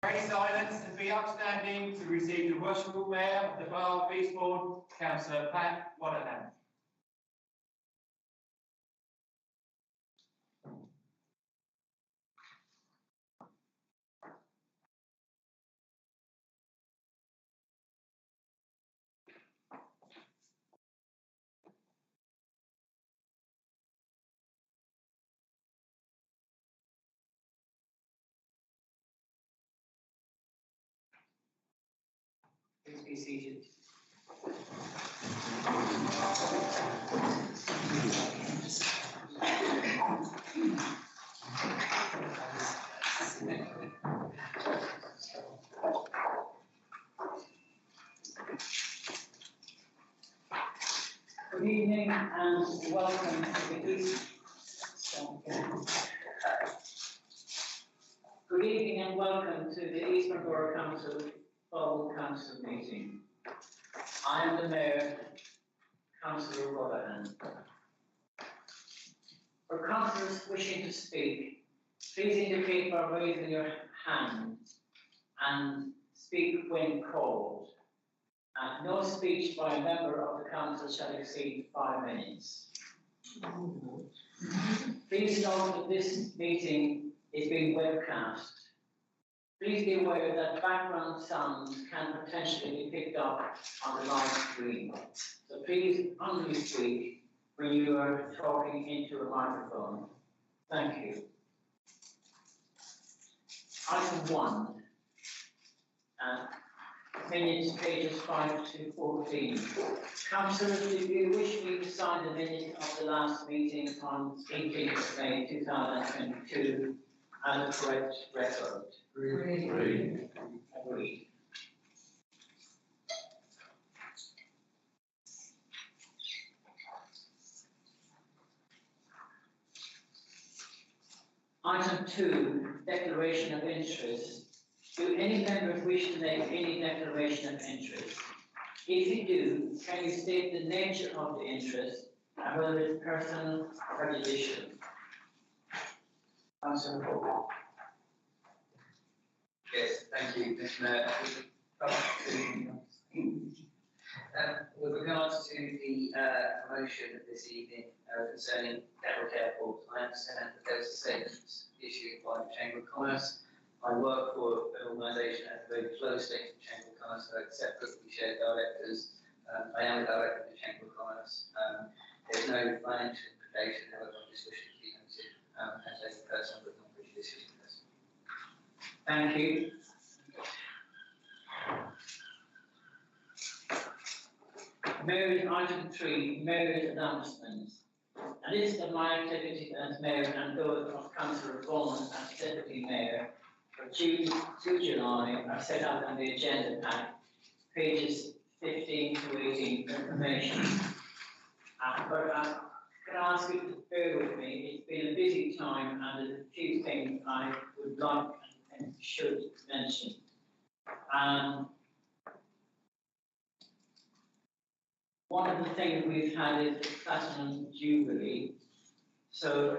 Pray silence and be upstanding to receive the Worshipful Mayor of the Borough of Eastbourne, Councillor Pat Waterham. Please be seated. Good evening and welcome to the Eastbourne Borough Council Fall Council meeting. I am the Mayor, Councillor Rotherham. For councillors wishing to speak, please indicate by raising your hand and speak when called. No speech by a member of the council shall exceed 5 minutes. Please note that this meeting is being webcast. Please be aware that background sounds can potentially be picked up on the live screen. So please only speak when you are talking into a microphone. Thank you. Item 1. Minutes, pages 5 to 14. Councillors, if you wish me to sign the minutes of the last meeting on 18th of May 2022 as a correct record. Agreed. Agreed. Item 2, declaration of interest. Do any members wish to make any declaration of interest? If you do, can you state the nature of the interest and whether it's personal or prejudicial? Councillor Hall. Yes, thank you, Commissioner. With regards to the promotion this evening concerning Devil Airport, I understand that there was a statement issued by the Chamber of Commerce. I work for an organisation that has a very close link to the Chamber of Commerce, so separately shared directors. I am a director of the Chamber of Commerce. There's no financial implication, however, I just wish to be noted as a personal but not prejudicial person. Thank you. Mayor's item 3, Mayor's announcements. And this is my activity as Mayor and those of Councillor Bowman as Deputy Mayor for June to July are set out on the agenda pack, pages 15 to 18 for information. Can I ask you to bear with me? It's been a busy time and there's a few things I would like and should mention. One of the things we've had is the Platinum Jubilee. So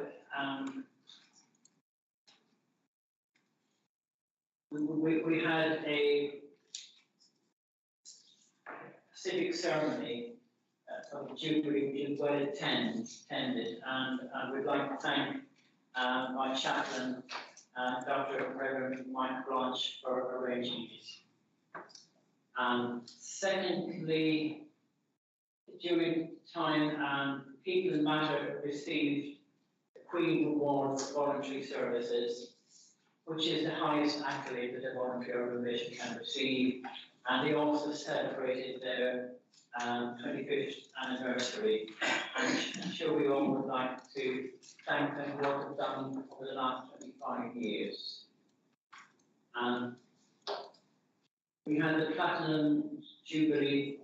we had a civic ceremony of the Jubilee, which was well attended, and we'd like to thank my chaplain, Dr. Reverend Mike Blanche, for arranging it. Secondly, during time, People Matter received the Queen Award for Voluntary Services, which is the highest accolade that a voluntary organisation can receive, and they also celebrated their 25th anniversary. And I'm sure we all would like to thank them for what they've done over the last 25 years. We had the Platinum Jubilee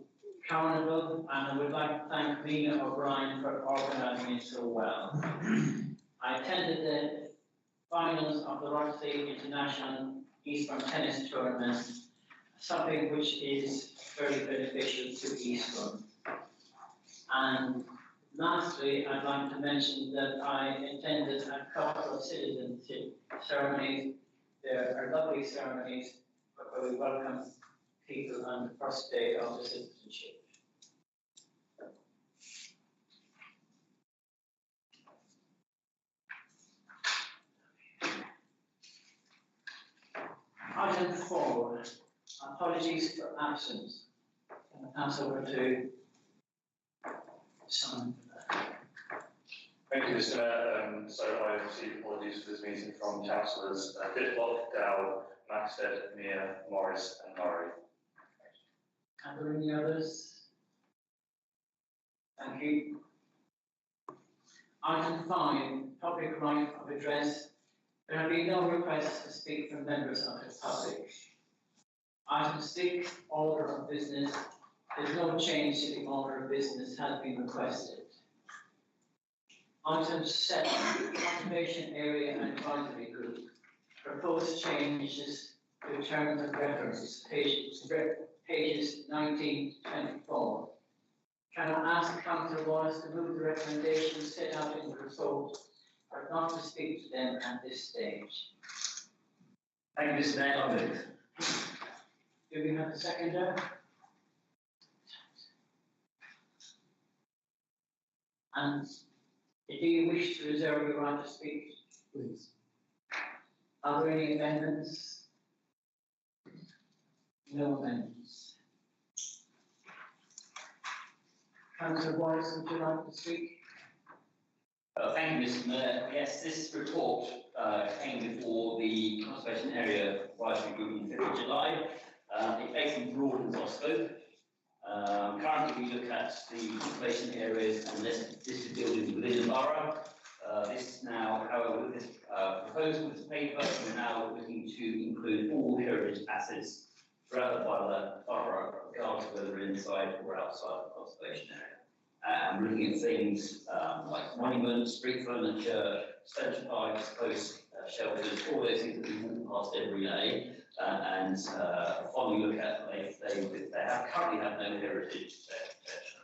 Carnival, and I would like to thank Mina O'Brien for organising it so well. I attended the finals of the Roxy International Eastbourne Tennis Tournament, something which is very beneficial to Eastbourne. And lastly, I'd like to mention that I attended a couple of citizenship ceremonies. There are lovely ceremonies where we welcome people on the first day of the citizenship. Item 4, apologies for absence. Can I pass over to Simon? Thank you, Mr. Mayor. So I received apologies for this meeting from councillors Ditlock, Dow, Maxted, Meir, Morris and Murray. Are there any others? Thank you. Item 5, public right of address. There have been no requests to speak from members of the public. Item 6, order of business. There's no change to the order of business has been requested. Item 7, conservation area and advisory group. Proposed changes to terms of reference, pages 19 to 24. Can I ask Councillor Wallace to move the recommendations set out in the report, but not to speak to them at this stage? Thank you, Mr. Mayor. I'll move. Do we have a seconder? And do you wish to reserve your right to speak? Please. Are there any amendments? No amendments. Councillor Wallace, would you like to speak? Thank you, Mr. Mayor. Yes, this report came before the Conservation Area Advisory Group on 5th of July. It basically broadens our scope. Currently, we look at the conservation areas and listed buildings within the borough. This is now, however, with this proposal, this paper, we're now looking to include all heritage assets throughout the borough, regardless of whether inside or outside the conservation area. And we're looking at things like monuments, street furniture, central parks, post shelters, all those things that we walk past every day. And following look at, currently have no heritage protection.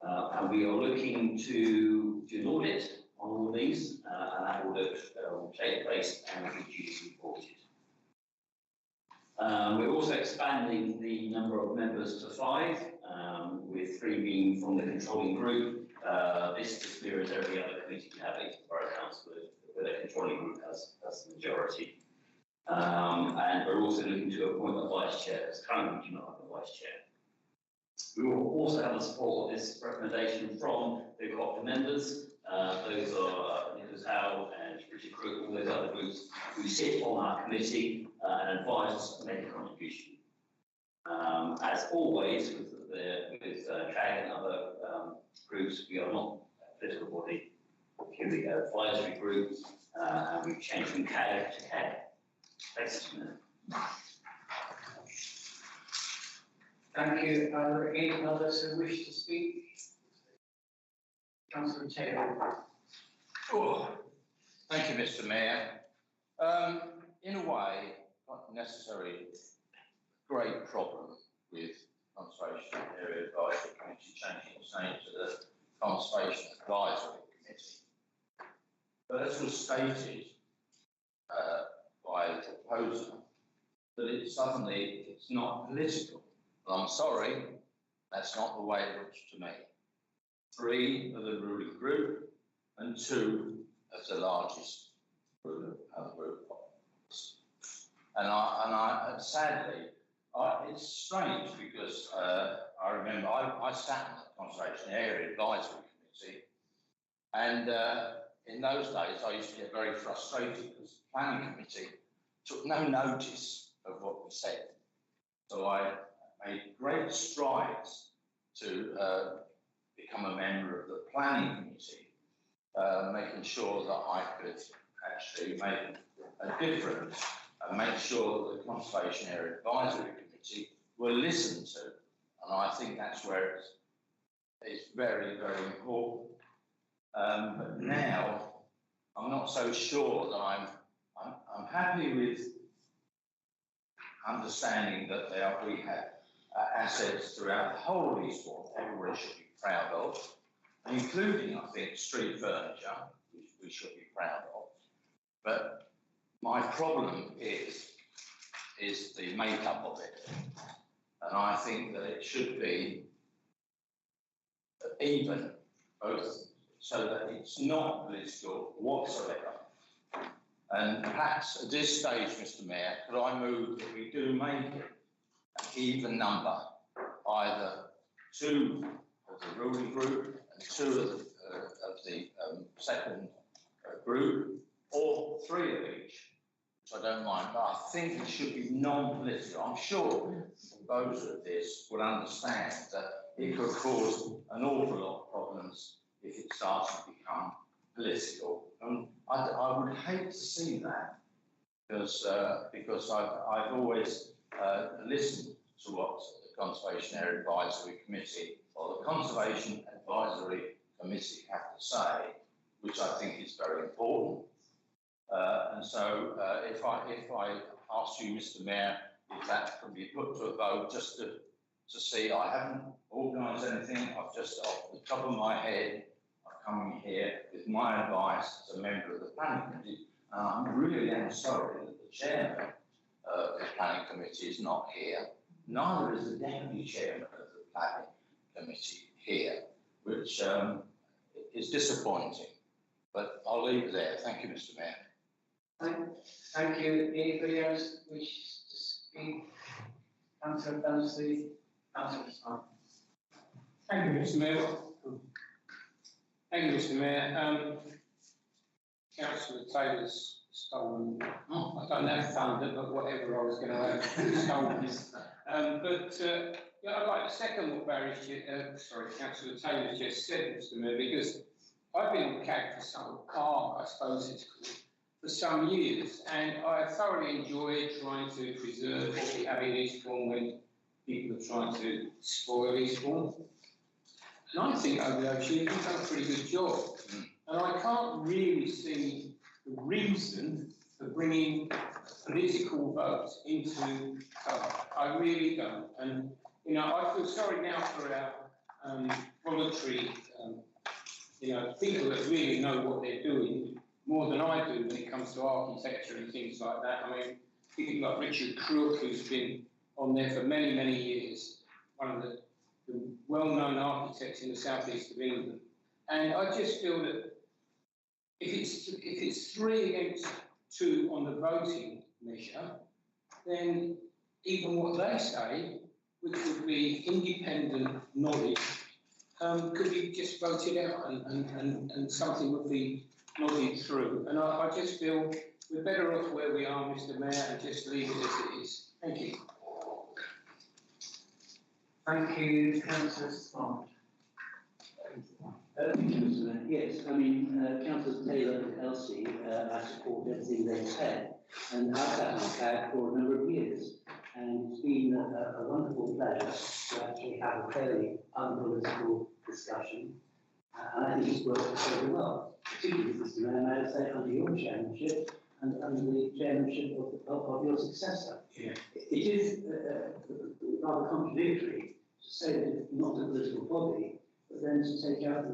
And we are looking to do an audit on all of these, and that audit will take place and will be duly reported. We're also expanding the number of members to 5, with 3 being from the controlling group. This just mirrors every other committee we have at Borough Council, with a controlling group as the majority. And we're also looking to appoint a vice chair, because currently we do not have a vice chair. We will also have the support of this recommendation from the co-op members. Those are Nicholas Howe and Richard Crook, all those other groups who sit on our committee and advise us to make a contribution. As always, with CAG and other groups, we are not a political body. Here we go, advisory group, and we've changed from CAG to CAG. Thanks. Thank you. Are there any others who wish to speak? Councillor Taylor. Oh, thank you, Mr. Mayor. In a way, not necessarily a great problem with Conservation Area Advisory Committee changing its name to the Conservation Advisory Committee. But as was stated by the proposer, that it's not political. Well, I'm sorry, that's not the way it looks to me. 3 of the ruling group and 2 as the largest ruling group. And sadly, it's strange because I remember I sat on the Conservation Area Advisory Committee, and in those days I used to get very frustrated because the Planning Committee took no notice of what was said. So I made great strides to become a member of the Planning Committee, making sure that I could actually make a difference and make sure that the Conservation Area Advisory Committee were listened to. And I think that's where it's very, very important. But now I'm not so sure that I'm happy with understanding that we have assets throughout the whole of Eastbourne everybody should be proud of, including, I think, street furniture, which we should be proud of. But My problem is the makeup of it. And I think that it should be even, both, so that it's not political whatsoever. And perhaps at this stage, Mr. Mayor, could I move that we do make it an even number, either 2 of the ruling group and 2 of the second group, or 3 of each, which I don't mind, but I think it should be non-political. I'm sure the voters of this will understand that it could cause an awful lot of problems if it starts to become political. And I would hate to see that, because I've always listened to what the Conservation Area Advisory Committee or the Conservation Advisory Committee have to say, which I think is very important. And so if I ask you, Mr. Mayor, if that can be put to a vote, just to see, I haven't organised anything, I've just off the top of my head, I've come here with my advice as a member of the Planning Committee, and I really am sorry that the chairman of the Planning Committee is not here, neither is the deputy chairman of the Planning Committee here, which is disappointing. But I'll leave it there. Thank you, Mr. Mayor. Thank you. Anybody else wishes to speak? Councillor Bellsley, Councillor Smart. Thank you, Mr. Mayor. Thank you, Mr. Mayor. Councillor Taylor's stolen, I don't know thunder, but whatever I was going to have stolen. Yeah, I'd like to second what Councillor Taylor just said, Mr. Mayor, because I've been on CAG for I suppose it's called, for some years, and I thoroughly enjoy trying to preserve what we have in Eastbourne when people are trying to spoil Eastbourne. And I think over those years we've done a pretty good job. And I can't really see the reason for bringing political votes into I really don't. And, you know, I feel sorry now for our voluntary, people that really know what they're doing more than I do when it comes to architecture and things like that. I mean, people like Richard Crook, who's been on there for many, many years, one of the well-known architects in the southeast of England. And I just feel that if it's 3 against 2 on the voting measure, then even what they say, which would be independent knowledge, could be just voted out and something would be nodded through. And I just feel we're better off where we are, Mr. Mayor, and just leave it as it is. Thank you. Thank you, Councillor Smart. Thank you, Mr. Mayor. Yes, I mean, Councillors Taylor and Elsie, I support everything they've said, and I've sat on CAG for a number of years, and it's been a wonderful pleasure to actually have a fairly unpolitical discussion, and I think it's worked very well, particularly, Mr. Mayor, and I would say under your chairmanship and under the chairmanship of your successor. Yeah. It is rather contradictory to say that it's not a political body, but then to take out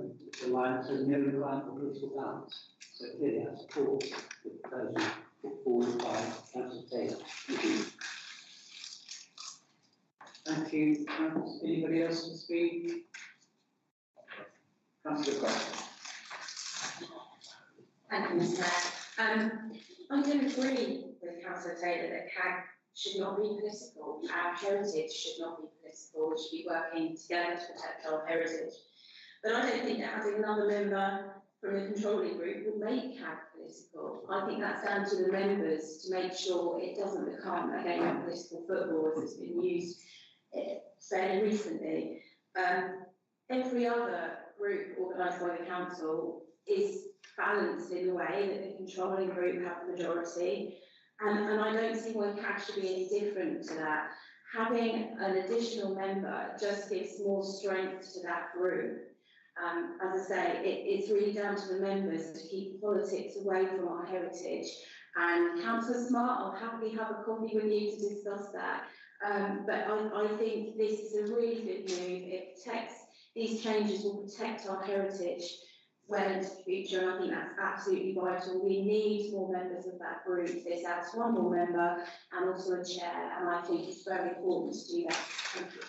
the line that says no requirement for political balance. So clearly I support the proposal put forward by Councillor Taylor. Thank you. Anybody else to speak? Councillor Cross. Thank you, Mr. Mayor. I do agree with Councillor Taylor that CAG should not be political. Our heritage should not be political. We should be working together to protect our heritage. But I don't think that having another member from the controlling group will make CAG political. I think that's down to the members to make sure it doesn't become a game of political football as it's been used fairly recently. Every other group organised by the council is balanced in the way that the controlling group have the majority, and I don't see why CAG should be any different to that. Having an additional member just gives more strength to that group. As I say, it's really down to the members to keep politics away from our heritage. And Councillor Smart, I'll happily have a coffee with you to discuss that. But I think this is a really good move. It protects, these changes will protect our heritage well into the future, and I think that's absolutely vital. We need more members of that group. This adds one more member and also a chair, and I think it's very important to do that. Thank you.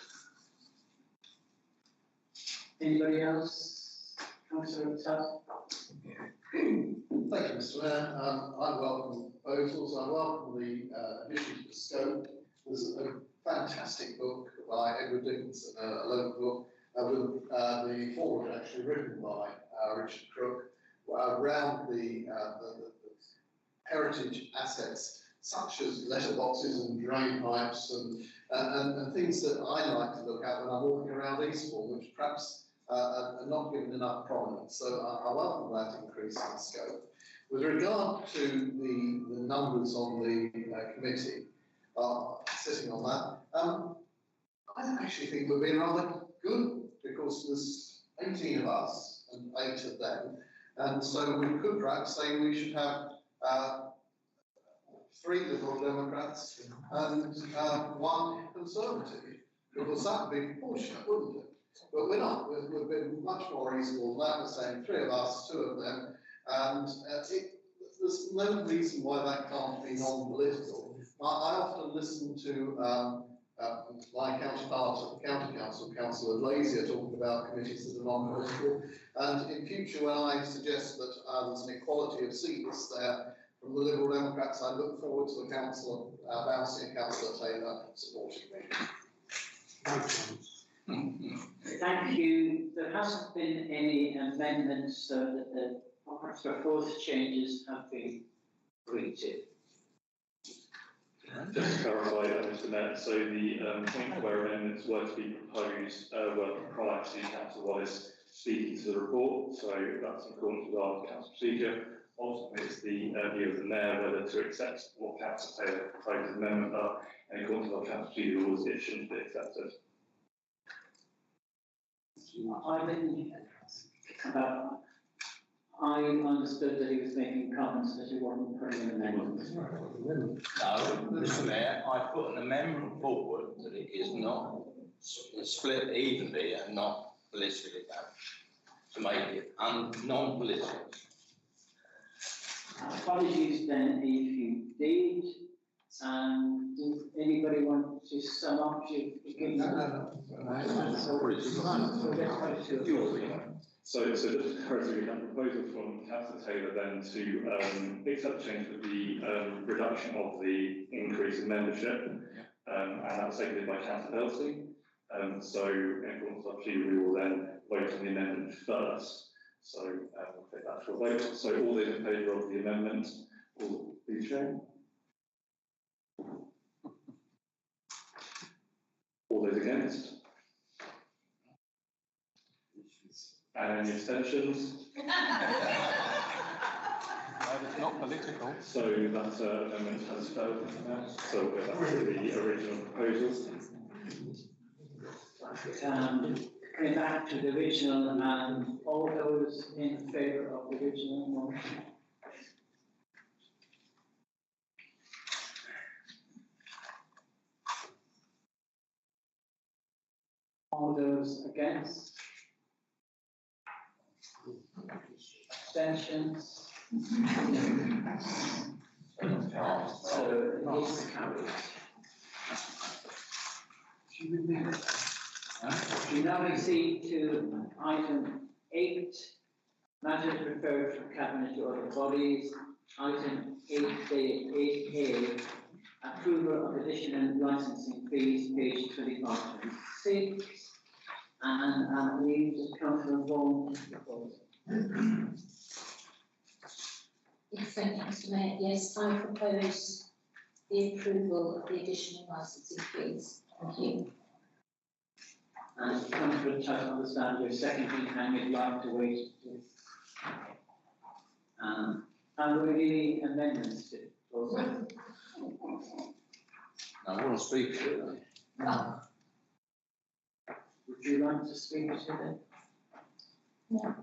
Anybody else? Councillor Tubb? Thank you, Mr. Mayor. I welcome the proposals. I welcome the addition to the scope. There's a fantastic book by Edward Dickinson, a local book, with the forward actually written by Richard Crook, around the heritage assets such as letterboxes and drain pipes and things that I like to look at when I'm walking around Eastbourne, which perhaps are not given enough prominence. So I welcome that increase in scope. With regard to the numbers on the committee, sitting on that, I actually think we've been rather good because there's 18 of us and 8 of them, and so we could perhaps say we should have 3 Liberal Democrats and 1 Conservative, because that would be proportionate, wouldn't it? But we're not. We've been much more reasonable than that. We're saying 3 of us, 2 of them, and there's no reason why that can't be non-political. I often listen to my counterpart at the County Council, Councillor Lazier, talking about committees that are non-political. And in future, when I suggest that there's an equality of seats there from the Liberal Democrats, I look forward to the Councillor Bouncy and Councillor Taylor supporting me. Thank you. There hasn't been any amendments, so that the proposed changes have been agreed to. Just to clarify, Mr. Mayor, so the point where amendments were to be proposed were prior to Councillor Wallace speaking to the report, so that's in accordance with our council procedure. Ultimately, it's the view of the Mayor whether to accept what Councillor Taylor proposed amendment are, and according to our council procedure rules, it shouldn't be accepted. I understood that he was making comments that he wasn't putting an amendment. No, Mr. Mayor, I put an amendment forward that it is not split evenly and not politically balanced, to make it non-political. Apologies then if you did. Does anybody want to sum up your So just to clarify, we have a proposal from Councillor Taylor then to accept change with the reduction of the increase in membership, and that was seconded by Councillor Elsey. So in accordance with our procedure, we will then vote on the amendment first. So we'll take that to a vote. So all those in favour of the amendment, will please show. All those against? And any abstentions? It's not political. So that amendment has failed now. So we'll go back to the original proposal. Coming back to the original, and all those in favour of the original motion? All those against? Abstentions? So it is carried. We now proceed to item 8, matters referred from Cabinet to other bodies. Item 8A, approval of additional licensing fees, page 25-26. And I believe that Councillor Vaughan is proposing. Yes, thank you, Mr. Mayor. Yes, I propose the approval of the additional licensing fees. Thank you. And Councillor Tubb, I understand you're seconding and you'd like to wait. Are there any amendments to it? I want to speak to it. No. Would you like to speak to it? No.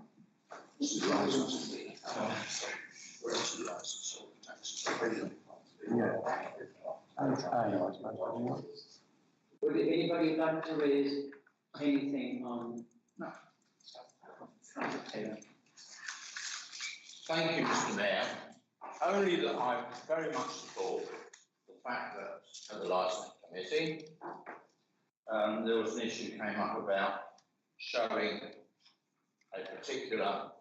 This is licensing fee. Where's the license? Would anybody like to raise anything on? No. Councillor Taylor. Thank you, Mr. Mayor. Only that I very much support the fact that at the licensing committee, there was an issue came up about showing a particular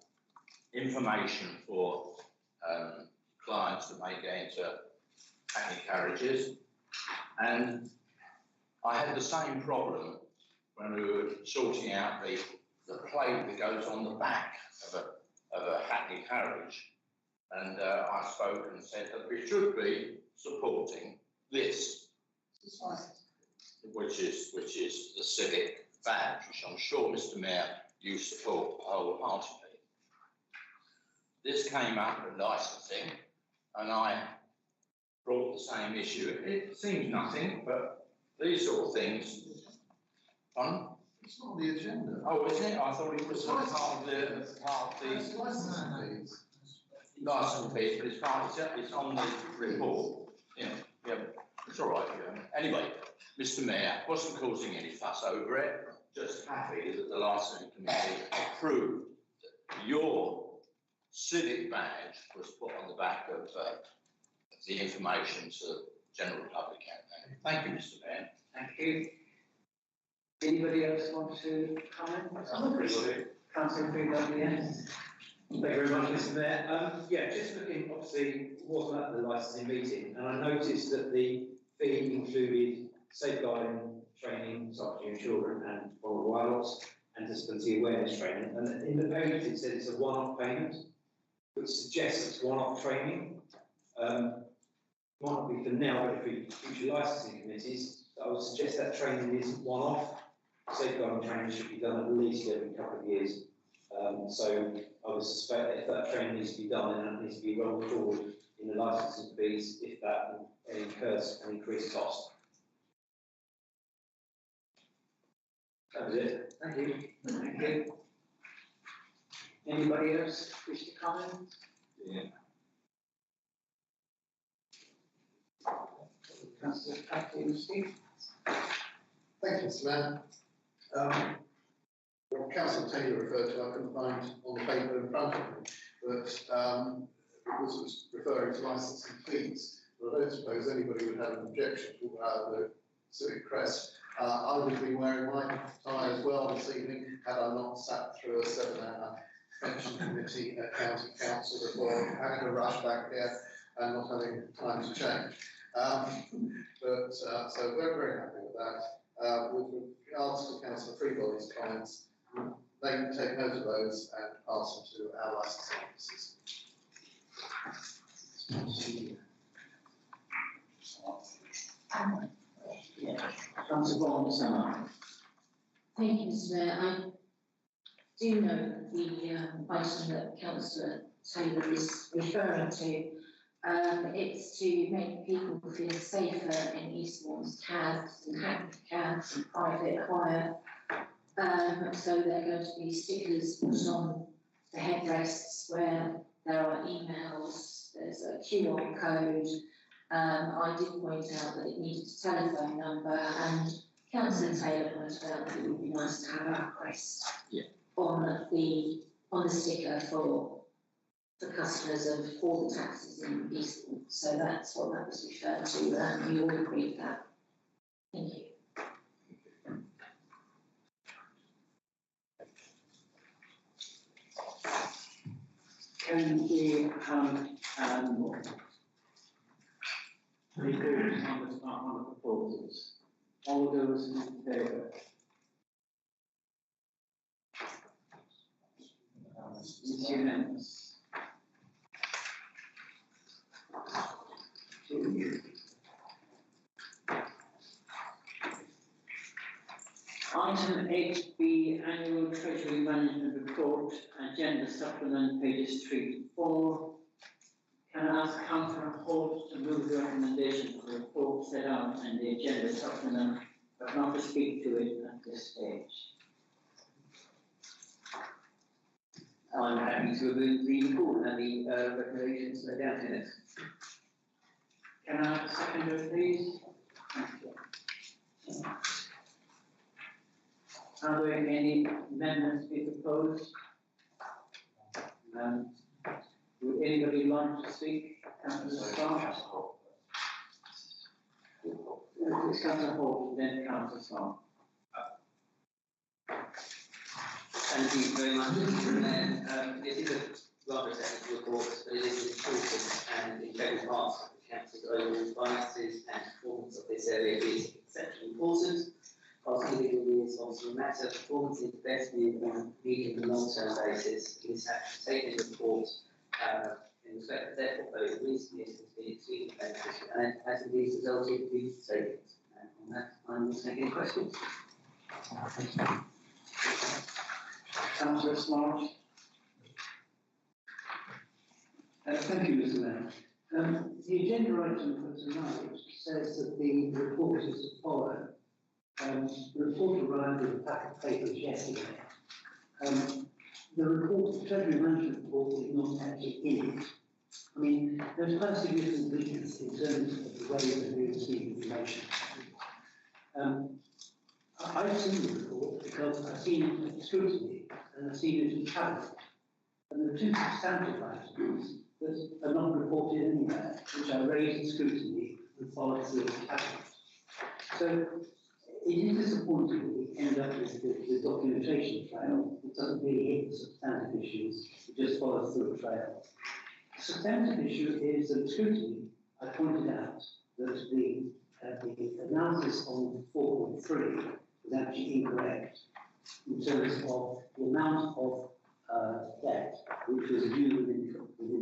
information for clients that may get into hackney carriages. And I had the same problem when we were sorting out the plate that goes on the back of a hackney carriage. And I spoke and said that we should be supporting this, which is the civic badge, which I'm sure, Mr. Mayor, you support wholeheartedly. This came up with licensing, and I brought the same issue. It seems nothing, but these sort of things. It's not on the agenda. Oh, isn't it? I thought it was part of the licensing fees, but it's fine. It's on the report. Yeah, it's all right. Yeah. Anyway, Mr. Mayor, wasn't causing any fuss over it. Just happy that the licensing committee approved that your civic badge was put on the back of the information to the general public campaign. Thank you, Mr. Mayor. Thank you. Anybody else want to comment? Councillor Freeland, yes. Thank you very much, Mr. Mayor. Yeah, just looking, obviously, it wasn't at the licensing meeting, and I noticed that the fee included safeguarding training, cycling children and vulnerable adults, and disability awareness training. And in the payment, it says it's a one-off payment, which suggests it's one-off training. Might not be for now, but for future licensing committees, I would suggest that training isn't one-off. Safeguarding training should be done at least every couple of years. So I would suspect that if that training needs to be done, then that needs to be rolled forward in the licensing fees if that incurs an increased cost. That was it. Thank you. Thank you. Anybody else wish to comment? Yeah. Councillor Patrick, Steve. Thank you, Mr. Mayor. What Councillor Taylor referred to, I couldn't find on the paper in front of me, but it was referring to licensing fees. But I don't suppose anybody would have an objection to the civic crest. I would be wearing my tie as well this evening had I not sat through a 7-hour pension committee at county council before having to rush back here and not having time to change. So we're very happy with that. With regards to Councillor Freebody's comments, they can take note of those and pass them to our licensing officers. Thank you, Mr. Mayor. I do know the item that Councillor Taylor is referring to. It's to make people feel safer in Eastbourne's cabs and hackney cabs and private hire. So there are going to be stickers put on the headrests where there are emails, there's a QR code. I did point out that it needed a telephone number, and Councillor Taylor pointed out that it would be nice to have our crest on the sticker for customers of all the taxis in Eastbourne. So that's what that was referred to, and you all agree with that. Thank you. Can we have reports on the proposals? All those in favour? It's unanimous. Item 8B, Annual Treasury Management Report, Agenda Supplement, pages 3 to 4. Can I ask Councillor Holt to move the recommendation for the report set out in the Agenda Supplement, but not to speak to it at this stage? I'm happy to remove the report and the recommendations laid out in it. Can I have a seconder, please? Thank you. Are there any amendments to be proposed? Would anybody like to speak? Councillor Starr? It's Councillor Hall, then Councillor Starr. Thank you very much, Mr. Mayor. This is a rather technical report, but it is important and integral part of the council's overall finances and performance of this area is exceptionally important. Whilst individual is obviously a matter, performance is best viewed on a medium and long-term basis. It is actually taken report in respect of their portfolio recently has been extremely beneficial and has indeed resulted in savings. And on that, I will take any questions. Councillor Smart. Thank you, Mr. Mayor. The agenda item for tonight says that the report is to follow. The report arrived with a pack of papers yesterday. The report, the Treasury Management report, is not actually in it. I mean, there's quite a significant weakness in terms of the way that we receive information. I've seen the report because I've seen it in scrutiny and I've seen it in cabinet. And there are two substantive items that are not reported anywhere, which are raised in scrutiny and followed through in cabinet. So it is disappointing that we end up with the documentation trail. It doesn't really hit the substantive issues, it just follows through a trail. The substantive issue is that scrutiny, I pointed out that the analysis on 4.3 was actually incorrect in terms of the amount of debt which was due within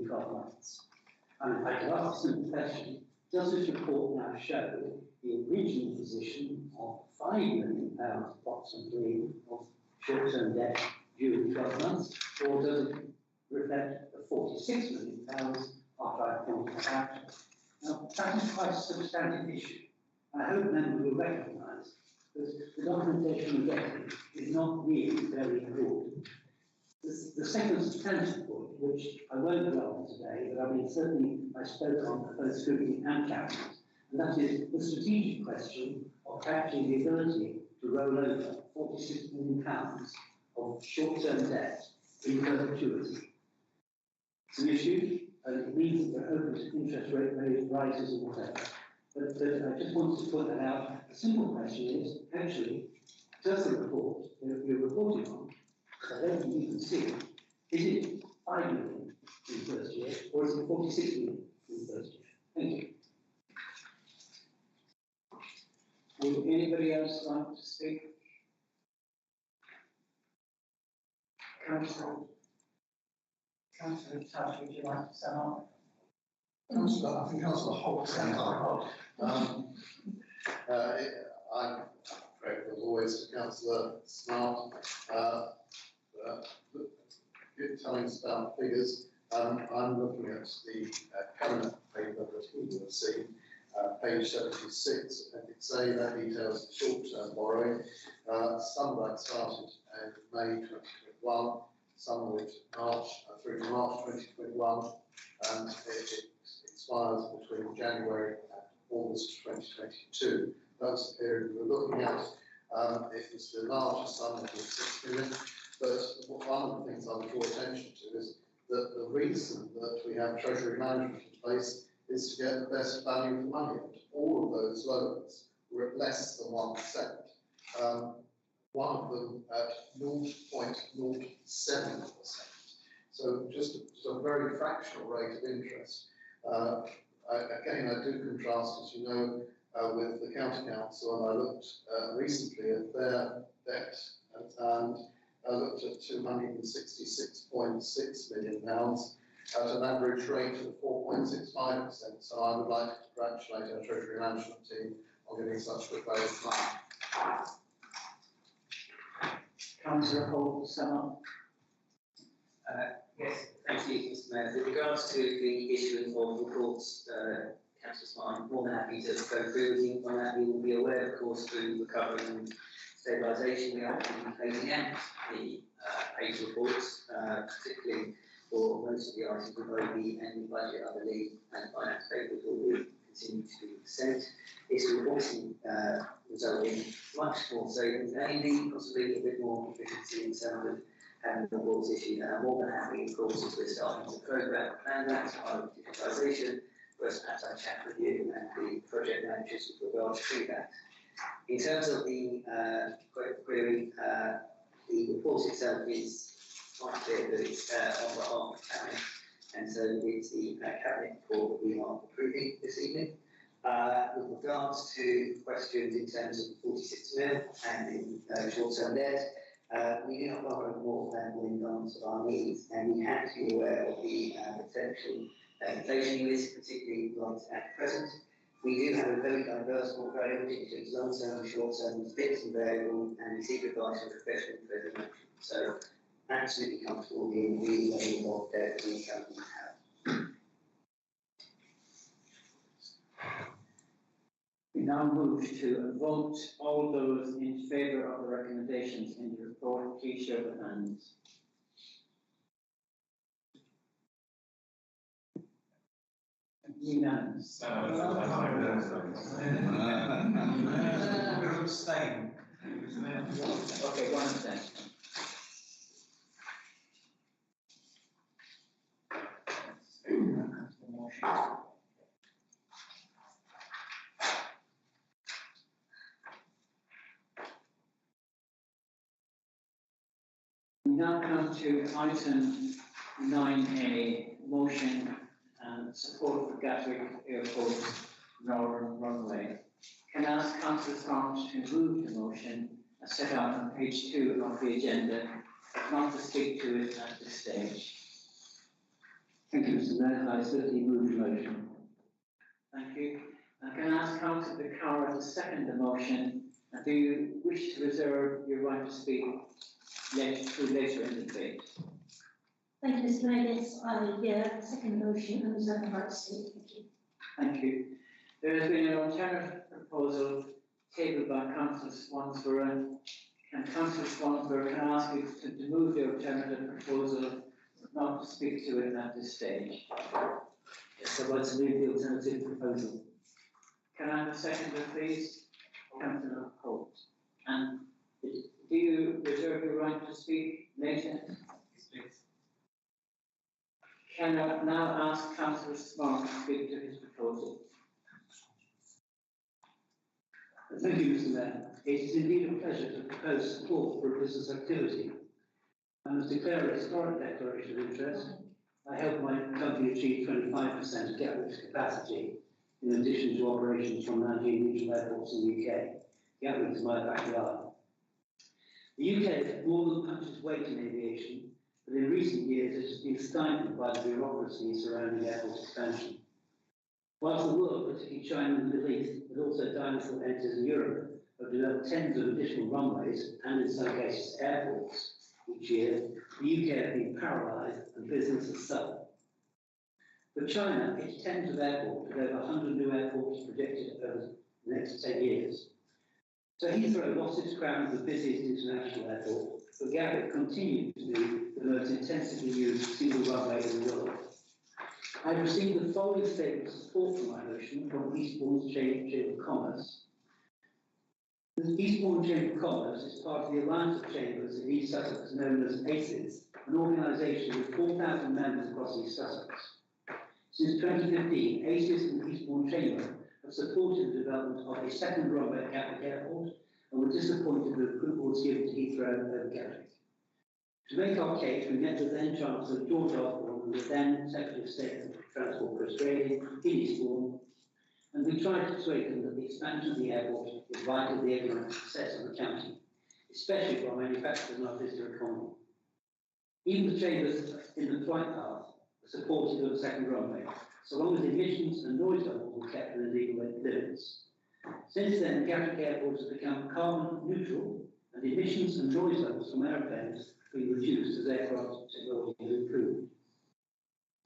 12 months. And I could ask a simple question, does this report now show the original position of £5 million approximately of short-term debt due in 12 months, or does it reflect the £46 million after I pointed that out? Now, that is quite a substantive issue. I hope members will recognise that the documentation we're getting is not really very good. The second substantive point, which I won't dwell on today, but I mean certainly I spoke on both scrutiny and cabinet, and that is the strategic question of actually the ability to roll over £46 million of short-term debt in perpetuity. It's an issue, and it means that we're open to interest rate rises and whatever. But I just wanted to put that out. The simple question is, actually, does the report that you're reporting on, I don't think you can see it, is it £5 million in the first year, or is it 46 million in the first year? Thank you. Would anybody else like to speak? Councillor Touch, would you like to sum up? I think Councillor Holt said I'm grateful as always to Councillor Smart. Telling us about figures. I'm looking at the cabinet paper that you will have seen, page 76, appendix A, that details the short-term borrowing. Some of that started in May 2021, some of it through to March 2021, and it expires between January and August 2022. That's the period we're looking at. It was the largest sum of 6 million. But one of the things I would draw attention to is that the reason that we have Treasury management in place is to get the best value for money. And all of those loans were at less than 1%. One of them at 0.07%. So just a very fractional rate of interest. Again, I do contrast, as you know, with the County Council, and I looked recently at their debt and I looked at £266.6 million at an average rate of 4.65%. So I would like to congratulate our Treasury Management team on getting such good value for money. Councillor Holt, sum up. Yes, thank you, Mr. Mayor. With regards to the issuing of reports, Councillor Smart, I'm more than happy to go through with you on that. You will be aware, of course, through recovery and stabilisation, we are phasing out the page reports, particularly for most of the items of both the annual budget, I believe, and finance papers will be continue to be sent. This will also result in much more savings and indeed possibly a bit more efficiency in terms of having reports issued, and I'm more than happy, of course, as we're starting to program and that part of digitalisation, whereas perhaps I chat with you and the project managers with regards to that. In terms of the query, the report itself is quite clear that it's on behalf of Cabinet, and so it's the Cabinet report that we are approving this evening. With regards to questions in terms of 46 mil and in short-term debt, we do not borrow more than within bounds of our needs, and we have to be aware of the potential inflation risk, particularly right at present. We do have a very diverse portfolio, which includes long-term, short-term, fixed and variable, and we seek advice from professional credit management. So, absolutely comfortable in the level of debt we currently have. We now move to vote. All those in favour of the recommendations in the report, please show their hands. Unanimous. Abstain. Okay, one abstention. We now come to item 9A, motion and support for Gatwick Airport Northern Runway. Can I ask Councillor Scott to move the motion as set out on page 2 of the agenda, but not to speak to it at this stage? Thank you, Mr. Mayor. I certainly move the motion. Thank you. Can I ask Councillor Carr to second the motion? And do you wish to reserve your right to speak later in the debate? Thank you, Mr. Mayor. Yes, I second motion and reserve the right to speak. Thank you. Thank you. There has been an alternative proposal tabled by Councillor Swansborough. And Councillor Swansborough, can I ask you to move the alternative proposal, not to speak to it at this stage? Yes, I'd like to move the alternative proposal. Can I have a seconder, please? Councillor Holt. And do you reserve your right to speak later? Can I now ask Councillor Smart to speak to his proposal? Thank you, Mr. Mayor. It is indeed a pleasure to propose support for a business activity. I must declare a historic declaration of interest. I helped my company achieve 25% of Gatwick's capacity, in addition to operations from 19 regional airports in the UK. Gatwick is my backyard. The UK has more than punched its weight in aviation, but in recent years it has been stymied by the bureaucracy surrounding airport expansion. Whilst the world, particularly China and the Middle East, but also dinosaur entities in Europe, have developed tens of additional runways, and in some cases airports, each year, the UK has been paralysed and business has suffered. For China, its tens of airports, with over 100 new airports predicted over the next 10 years. So Heathrow lost its crown as the busiest international airport, but Gatwick continued to be the most intensively used single runway in the world. I received the following statement of support for my motion from Eastbourne Chamber of Commerce. The Eastbourne Chamber of Commerce is part of the Alliance of Chambers in East Sussex known as ACES, an organisation with 4,000 members across East Sussex. Since 2015, ACES and the Eastbourne Chamber have supported the development of a second runway at Gatwick Airport and were disappointed that approval was given to Heathrow over Gatwick. To make our case, we met with then Chancellor George Osborne and the then Secretary of State for Transport for Australia in Eastbourne, and we tried to persuade them that the expansion of the airport is vital to the economic success of the county, especially for our manufacturers and our visitor economy. Even the chambers in the flight path are supportive of the second runway, so long as emissions and noise levels were kept within legal limits. Since then, Gatwick Airport has become carbon neutral, and emissions and noise levels from aeroplanes have been reduced as aircraft technology has improved.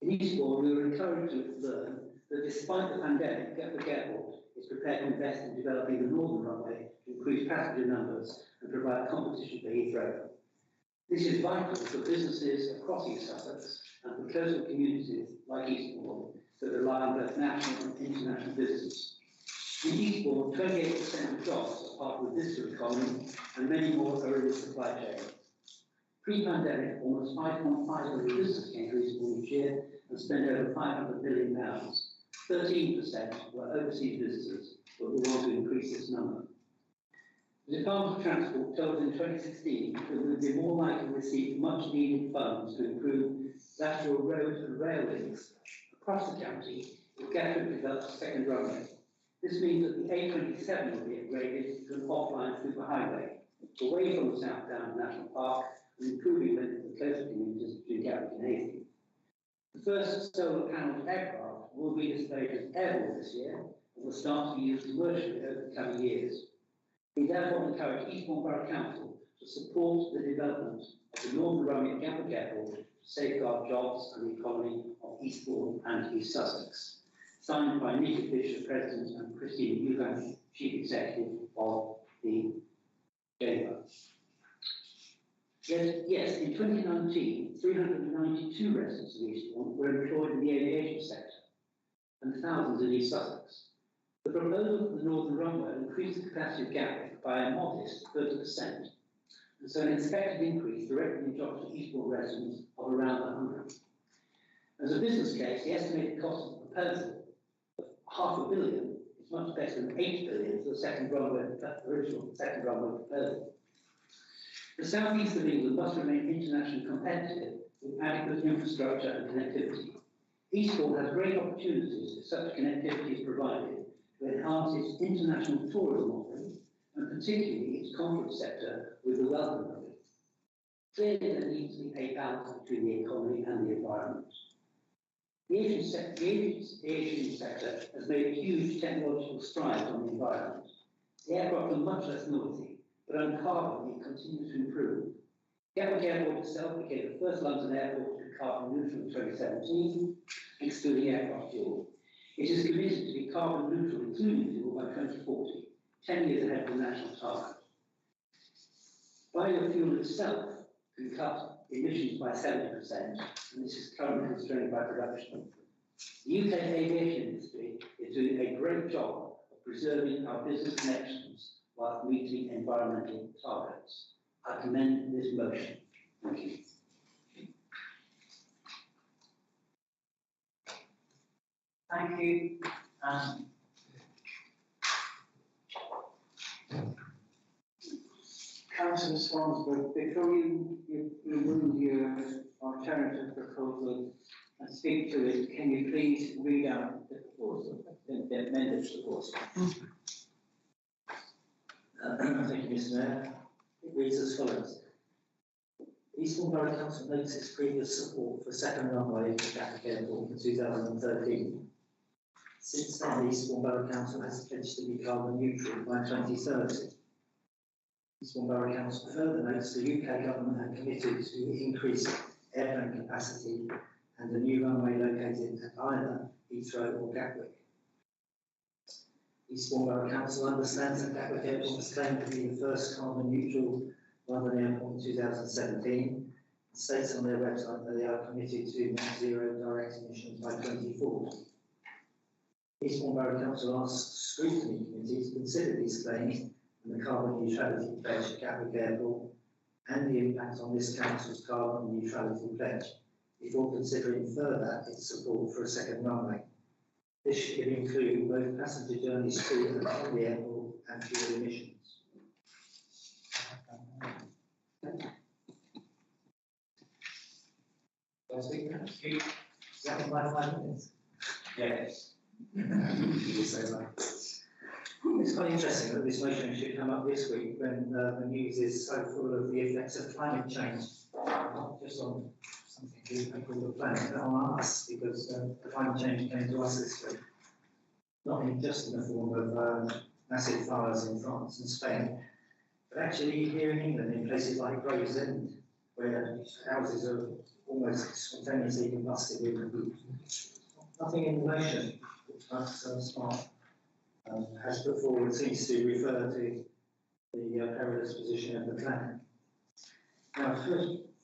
In Eastbourne, we were encouraged to learn that despite the pandemic, Gatwick Airport is prepared to invest in developing the northern runway to increase passenger numbers and provide competition for Heathrow. This is vital for businesses across East Sussex and for coastal communities like Eastbourne that rely on both national and international business. In Eastbourne, 28% of jobs are part of the visitor economy and many more are in the supply chain. Pre-pandemic, almost 5.5 million visitors came to Eastbourne each year and spent over £500 billion. 13% were overseas visitors, but we want to increase this number. The Department of Transport told us in 2016 that we would be more likely to receive much needed funds to improve lateral road and rail links across the county if Gatwick develops a second runway. This means that the A27 will be upgraded to an offline superhighway, away from the South Downs National Park and improving the closer communities between Gatwick and Hastings. The first solar panelled aircraft will be displayed as airborne this year and will start to be used commercially over the coming years. We therefore encourage Eastbourne Borough Council to support the development of the Northern Runway at Gatwick Airport to safeguard jobs and the economy of Eastbourne and East Sussex. Signed by Nicky Fisher, President, and Christine Eubank, Chief Executive of the Chamber. Yes, in 2019, 392 residents of Eastbourne were employed in the aviation sector, and thousands in East Sussex. The proposal for the Northern Runway increased the capacity of Gatwick by a modest 30%, and so an expected increase directly in jobs to Eastbourne residents of around 100. As a business case, the estimated cost of the proposal of £500 million is much better than £8 billion for the second runway, original second runway proposal. The South East of England must remain internationally competitive with adequate infrastructure and connectivity. Eastbourne has great opportunities if such connectivity is provided to enhance its international tourism offering, and particularly its conference sector with the welcome of it. Clearly, there needs to be a balance between the economy and the environment. The aviation sector has made huge technological strides on the environment. The aircraft are much less noisy, but on carbon, it continues to improve. Gatwick Airport itself became the first London airport to be carbon neutral in 2017, excluding aircraft fuel. It is committed to be carbon neutral, including fuel, by 2040, 10 years ahead of the national target. Biofuel itself can cut emissions by 70%, and this is currently constrained by production. The UK aviation industry is doing a great job of preserving our business connections while meeting environmental targets. I commend this motion. Thank you. Thank you. Councillor Swansburg, before you move your alternative proposal and speak to it, can you please read out the proposal, the amended proposal? Thank you, Mr. Mayor. It reads as follows. Eastbourne Borough Council notes its previous support for a second runway at Gatwick Airport in 2013. Since then, Eastbourne Borough Council has pledged to be carbon neutral by 2030. Eastbourne Borough Council further notes the UK government had committed to increase airplane capacity and a new runway located at either Heathrow or Gatwick. Eastbourne Borough Council understands that Gatwick Airport was claimed to be the first carbon neutral London airport in 2017 and states on their website that they are committed to net zero direct emissions by 2040. Eastbourne Borough Council asks scrutiny committee to consider these claims and the carbon neutrality pledge at Gatwick Airport and the impact on this council's carbon neutrality pledge before considering further its support for a second runway. This should include both passenger journeys to and from the airport and fuel emissions. Is that my 5 minutes? Yes. It's quite interesting that this motion should come up this week when the news is so full of the effects of climate change, not just on something called the planet, but on us, because climate change came to us this week. Not just in the form of massive fires in France and Spain, but actually here in England, in places like Gravesend, where houses are almost spontaneously combusted in the heat. Nothing in the motion, which Max Smart has put forward, seems to refer to the perilous position of the planet. Now,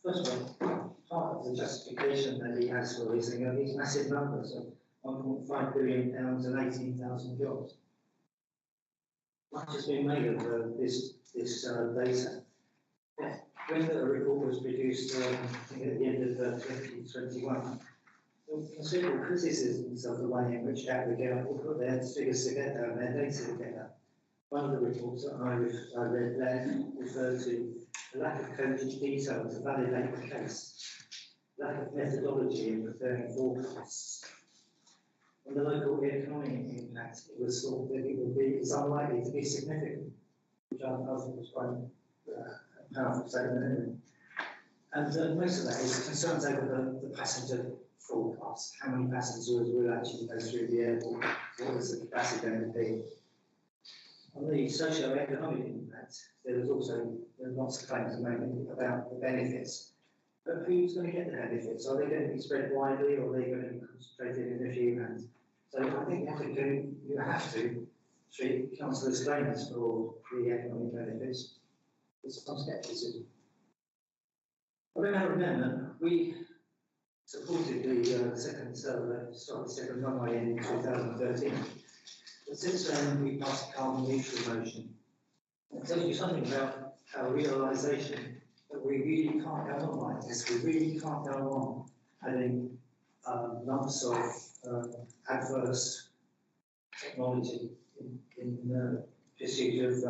first of all, part of the justification that he has for this thing are these massive numbers of £1.5 billion and 18,000 jobs. Much has been made of this data. when the report was produced, I think at the end of 2021, there was considerable criticisms of the way in which Gatwick put their figures together and their data together. One of the reports that I read there referred to the lack of cogent detail to validate the case, lack of methodology in preparing forecasts. On the local economic impact, it was thought that it's unlikely to be significant, which I thought was quite a powerful statement. And most of that is concerns over the passenger forecast. How many passengers will actually go through the airport? What is the capacity going to be? On the socio-economic impact, there was also lots of claims made about the benefits. But who's going to get the benefits? Are they going to be spread widely, or are they going to be concentrated in a few hands? So I think you have to treat councillors' claims for the economic benefits with some scepticism. On another amendment, we supported the second runway in 2013. But since then, we passed a carbon neutral motion. It tells you something about our realisation that we really can't go on like this. We really can't go on having lumps of adverse technology in the pursuit of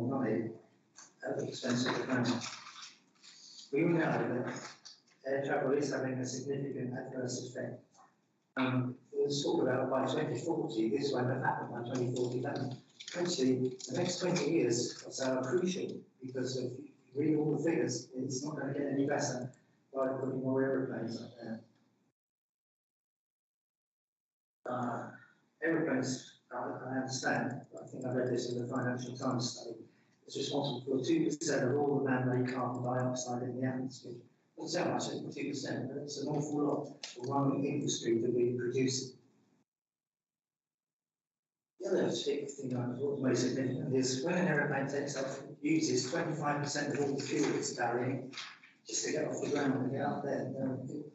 money at the expense of the planet. We all know that air travel is having a significant adverse effect. It was talked about by 2040, this won't have happened by 2040. Actually, the next 20 years or so are crucial because if you read all the figures, it's not going to get any better by putting more aeroplanes up there. Aeroplanes, I understand, I think I read this in the Financial Times study, is responsible for 2% of all the man-made carbon dioxide in the atmosphere. Not so much as 2%, but it's an awful lot for one industry to be producing. The other thing I thought was most significant is when an aeroplane takes off, it uses 25% of all the fuel it's carrying just to get off the ground and get up there.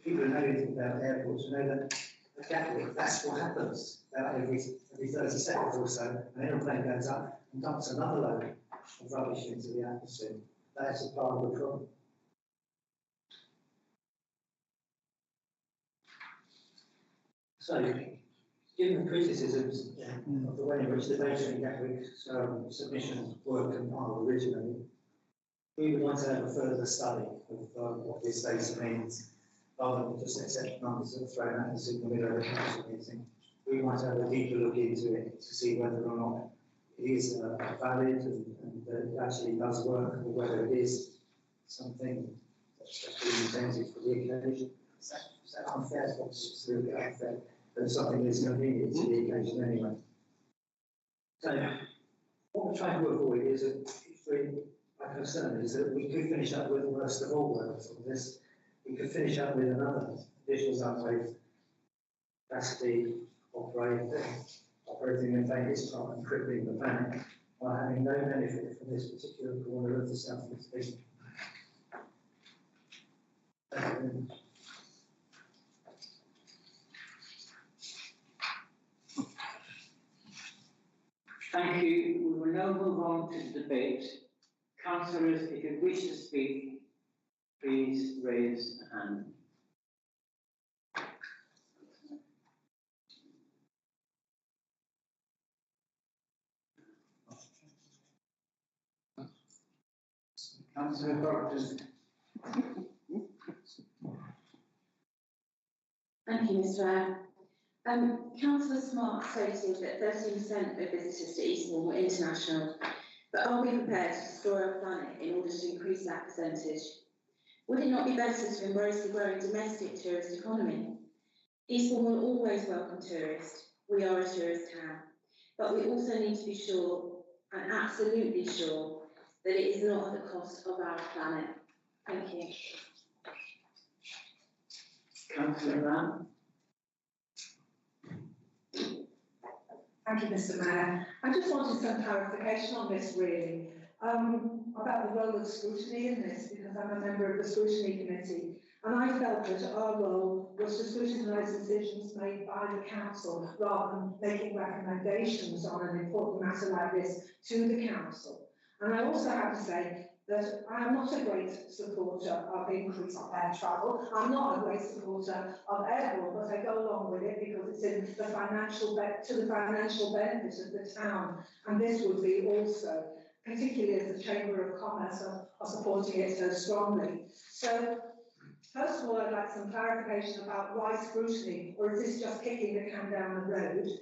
People who know anything about airports know that at Gatwick, that's what happens. Every 30 seconds or so, an aeroplane goes up and dumps another load of rubbish into the atmosphere. That's a part of the problem. So, given the criticisms of the way in which the data in Gatwick's submissions were compiled originally, we would like to have a further study of what this data means, rather than just accept numbers that are thrown at us in the middle of a council meeting. We might have a deeper look into it to see whether or not it is valid and it actually does work, or whether it is something that's been intended for the occasion. Is that unfair? It's a little bit unfair. But something that's convenient to the occasion anyway. So, what we're trying to avoid is that, my concern is that we could finish up with the worst of all worlds on this. We could finish up with another additional runway capacity operating in Vegas part and crippling the planet while having no benefit from this particular corner of the southeast Asia. Thank you. We will now move on to the debate. Councillors, if you wish to speak, please raise a hand. Councillor Burton. Thank you, Mr. Mayor. Councillor Smart stated that 13% of visitors to Eastbourne were international, but are we prepared to destroy our planet in order to increase that percentage? Would it not be better to embrace the growing domestic tourist economy? Eastbourne will always welcome tourists. We are a tourist town, but we also need to be sure, and absolutely sure, that it is not at the cost of our planet. Thank you. Councillor Brown. Thank you, Mr. Mayor. I just wanted some clarification on this, really, about the role of scrutiny in this, because I'm a member of the scrutiny committee, and I felt that our role was to scrutinise decisions made by the council rather than making recommendations on an important matter like this to the council. And I also have to say, that I am not a great supporter of increased air travel. I'm not a great supporter of airport, but I go along with it because it's in the to the financial benefit of the town. And this would be also, particularly as the Chamber of Commerce are supporting it so strongly. So, first of all, I'd like some clarification about why scrutiny, or is this just kicking the can down the road?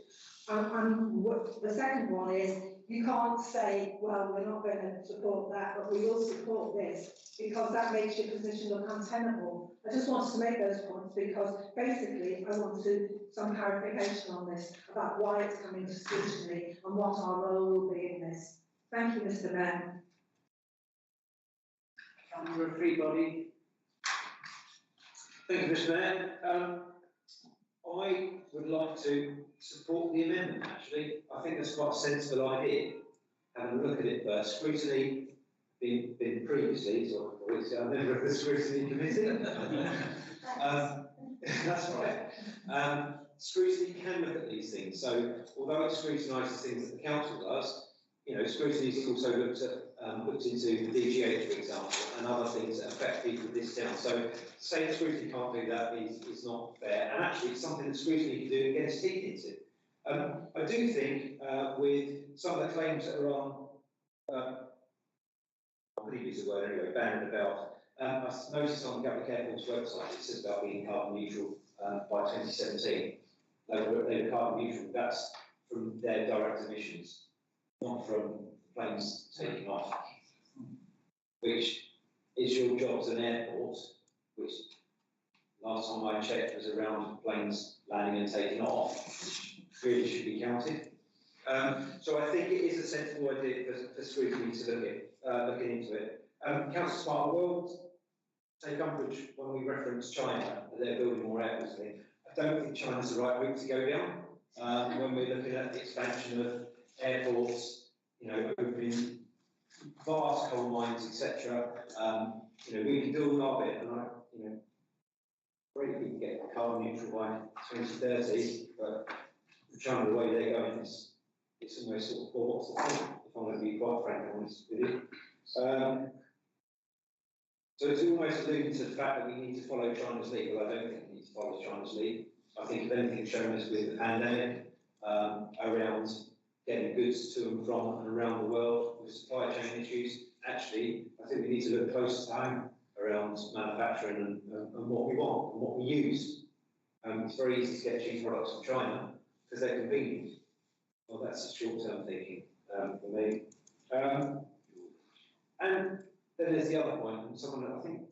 And the second one is, you can't say, well, we're not going to support that, but we will support this, because that makes your position look untenable. I just wanted to make those points because basically I wanted some clarification on this, about why it's coming to scrutiny and what our role will be in this. Thank you, Mr. Mayor. Councillor Freebody. Thank you, Mr. Mayor. I would like to support the amendment, actually. I think that's quite a sensible idea. Having a look at it first. Scrutiny, been previously, so I'm a member of the Scrutiny Committee. That's right. Scrutiny can look at these things. So, although it scrutinises things that the council does, you know, scrutiny has also looked into the DGH, for example, and other things that affect people in this town. So, saying scrutiny can't do that is not fair, and actually it's something that scrutiny can do and get its teeth into. I do think with some of the claims that are on, I believe use the word anyway, banning about, I noticed on Gatwick Airport's website it says about being carbon neutral by 2017. They were carbon neutral, that's from their direct emissions, not from planes taking off, which is your job as an airport, which last time I checked was around planes landing and taking off, which really should be counted. So I think it is a sensible idea for scrutiny to look at, looking into it. Councillor Smart, I will take umbrage when we reference China, they're building more airports. I don't think China's the right route to go down when we're looking at the expansion of airports, you know, opening vast coal mines, etc. You know, we can do all our bit, and you know, great if we can get carbon neutral by 2030, but China, the way they're going, it's almost sort of, well, what's the point, if I'm going to be quite frank and honest with you. So it's almost alluding to the fact that we need to follow China's lead, but I don't think we need to follow China's lead. I think if anything's shown us with the pandemic, around getting goods to and from and around the world with supply chain issues, actually, I think we need to look closer to home around manufacturing and what we want and what we use. It's very easy to get cheap products from China because they're convenient. Well, that's short-term thinking for me. And then there's the other point, and someone, I think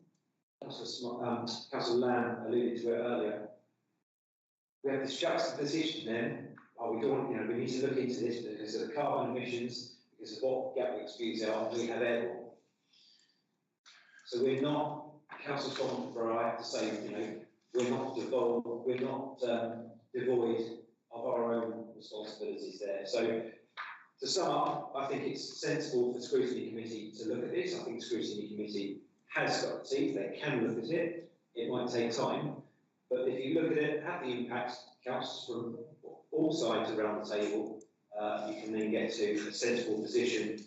Councillor Lamb alluded to it earlier. We have this juxtaposition then. Oh, we don't, you know, we need to look into this because of the carbon emissions, because of what Gatwick spews out, we have airborne. So we're not, Councillor Swansborough, Borough, I have to say, you know, we're not devoid of our own responsibilities there. So to sum up, I think it's sensible for the Scrutiny Committee to look at this. I think the Scrutiny Committee has got the teeth, they can look at it. It might take time, but if you look at it, have the impact, councillors from all sides around the table, you can then get to a sensible position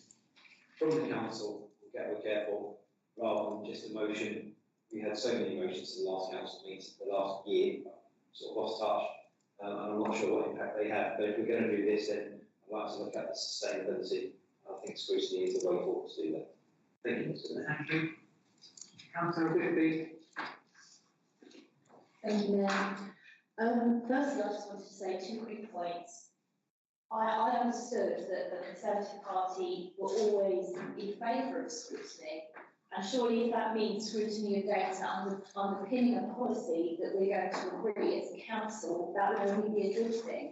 from the council, Gatwick Airport, rather than just a motion. We had so many motions in the last council meeting, the last year, sort of lost touch, and I'm not sure what impact they have, but if we're going to do this, then I'd like to look at the sustainability. I think scrutiny is the way forward to do that. Thank you, Mr. Mayor. Thank you. Councillor Whitby. Thank you, Mayor. Firstly, I just wanted to say two quick points. I understood that the Conservative Party were always in favour of scrutiny, and surely if that means scrutiny of data underpinning a policy that we're going to agree as a council, that would only be a good thing.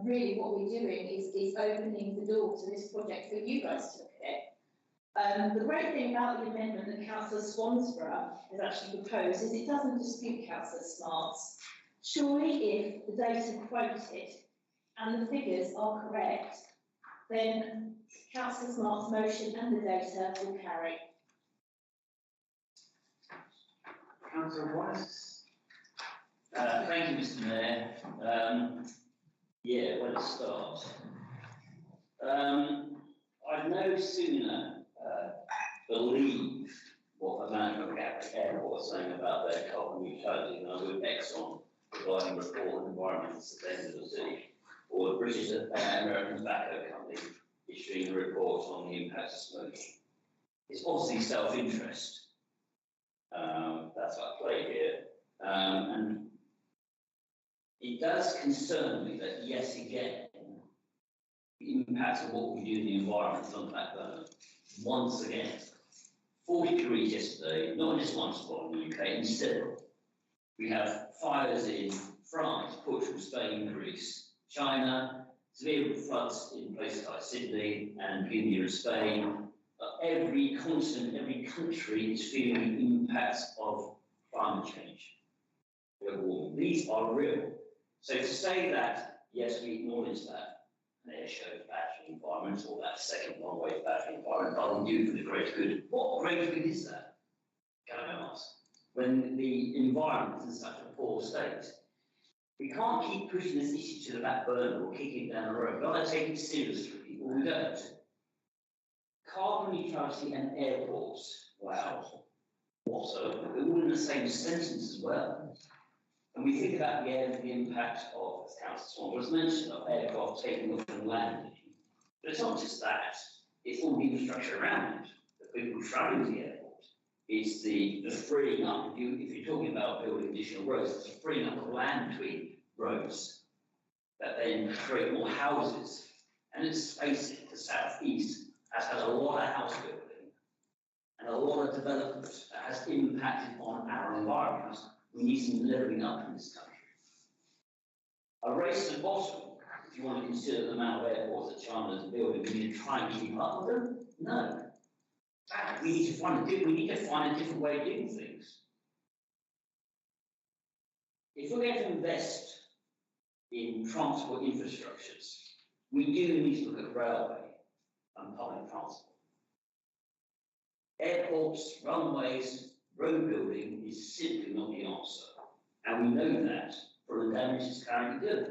Really what we're doing is opening the door to this project for you guys to look at it. The great thing about the amendment that Councillor Swansborough has actually proposed is it doesn't dispute Councillor Smart's. Surely if the data quoted and the figures are correct, then Councillor Smart's motion and the data will carry. Councillor Wallace. Thank you, Mr. Mayor. Yeah, where to start? I've no sooner believe what the management of Gatwick Airport is saying about their carbon neutrality, and I would Exxon providing a report on environmental sustainability, or the British American Tobacco Company issuing a report on the impacts of smoking. It's obviously self-interest. That's at play here. And it does concern me that, yes, again, the impact of what we do in the environment is on the back burner. Once again, 40 degrees yesterday, not just one spot in the UK, instead we have fires in France, Portugal, Spain, Greece, China, severe floods in places like Sydney and India and Spain. Every continent, every country is feeling the impacts of climate change. Global warming. These are real. So to say that, yes, we acknowledge that, an air show battery environment, or that second long-wave battery environment, doesn't do for the greater good. What greater good is that? Can I ask? When the environment is in such a poor state, we can't keep pushing this issue to the back burner or kicking it down the road. We've got to take it seriously, or we don't. Carbon neutrality and airports, wow. Also, they're all in the same sentence as well. And we think about the impact of, as Councillor Swan was mentioned, of aircraft taking off and landing. But it's not just that, it's all the infrastructure around it, the people travelling to the airport. It's the freeing up, if you're talking about building additional roads, it's the freeing up of land between roads that then create more houses. And let's face it, the South East has had a lot of house building and a lot of development that has impacted on our environment. We need some levelling up in this country. A race to the bottom, if you want to consider the amount of airports that China is building, we need to try and keep up with them? No. We need to find a different way of doing things. If we're going to invest in transport infrastructures, we do need to look at railway and public transport. Airports, runways, road building is simply not the answer. And we know that for the damage it's currently doing.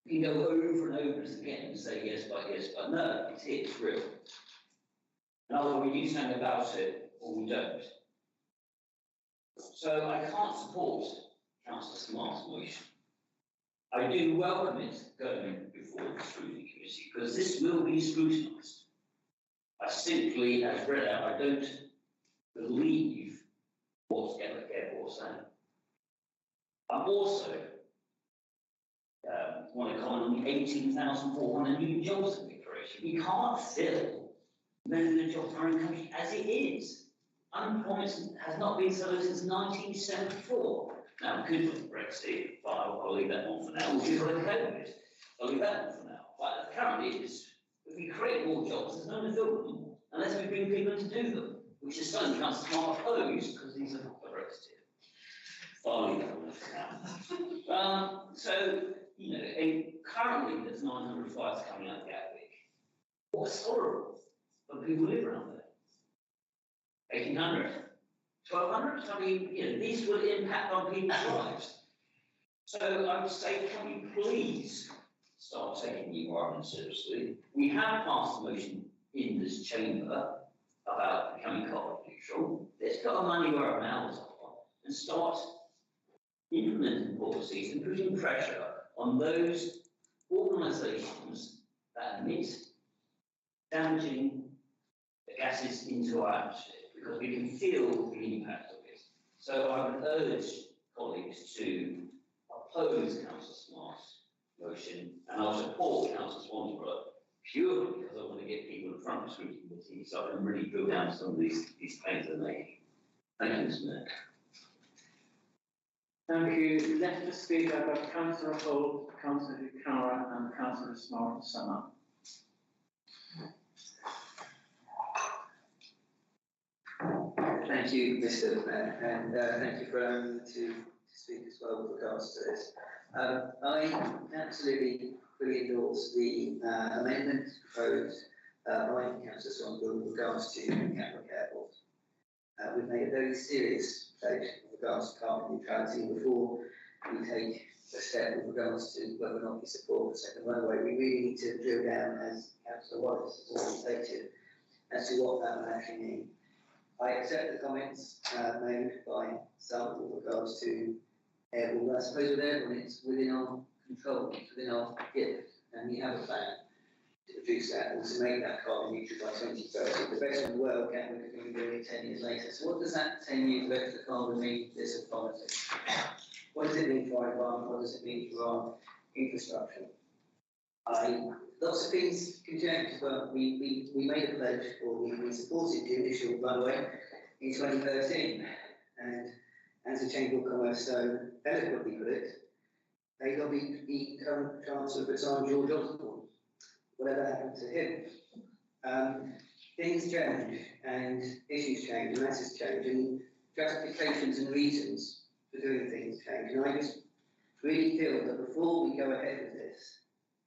We can go over and over again and say yes, but no, it's here, it's real. And either we do something about it or we don't. So I can't support Councillor Smart's motion. I do welcome it going before the scrutiny committee because this will be scrutinised. I simply, as read out, I don't believe what's Gatwick Airport saying. I'm also want to comment on the 18,400 new jobs that we created. We can't fill many of the jobs in our own country as it is. Unemployment has not been so low since 1974. Now, we could look at Brexit, but I'll leave that one for now. We could look at COVID. I'll leave that one for now. But currently, if we create more jobs, there's no one to fill them unless we bring people in to do them, which is something Councillor Smart opposed because these are Brexit. I'll leave that one for now. So, you know, currently there's 900 flights coming out of Gatwick. What's horrible for people who live around there? 1,800, 1,200? I mean, you know, these will impact on people's lives. So I would say, can we please start taking the environment seriously? We have passed a motion in this chamber about becoming carbon neutral. Let's put our money where our mouths are and start implementing policies and putting pressure on those organisations that emit damaging gases into our atmosphere, because we can feel the impact of it. So I would urge colleagues to oppose Councillor Smart's motion, and I'll support Councillor Swansborough purely because I want to get people in front of the scrutiny committee so I can really drill down some of these claims they're making. Thank you, Mr. Mayor. Thank you. Left to speak, I've got Councillor Holt, Councillor Vicara and Councillor Smart to sum up. Thank you, Mr. Mayor, and thank you for allowing me to speak as well with regards to this. I absolutely fully endorse the amendment proposed by Councillor Swansborough with regards to Gatwick Airport. We've made a very serious pledge with regards to carbon neutrality. Before we take a step with regards to whether or not we support the second runway, we really need to drill down, as Councillor Wallace has already stated, as to what that would actually mean. I accept the comments made by some with regards to airborne. I suppose with airborne, it's within our control, it's within our gift, and we have a plan to reduce that and to make that carbon neutral by 2030. The best in the world, Gatwick is going to be doing it 10 years later. So what does that 10 years of extra carbon mean for this authority? What does it mean for our environment? What does it mean for our infrastructure? Lots of things can change as well. We made a pledge, or we supported the initial runway in 2013, and as the Chamber of Commerce so eloquently put it, they lobbied the current Chancellor of Baton, George Osborne. Whatever happened to him? Things change, and issues change, and masses change, and justifications and reasons for doing things change. And I just really feel that before we go ahead with this,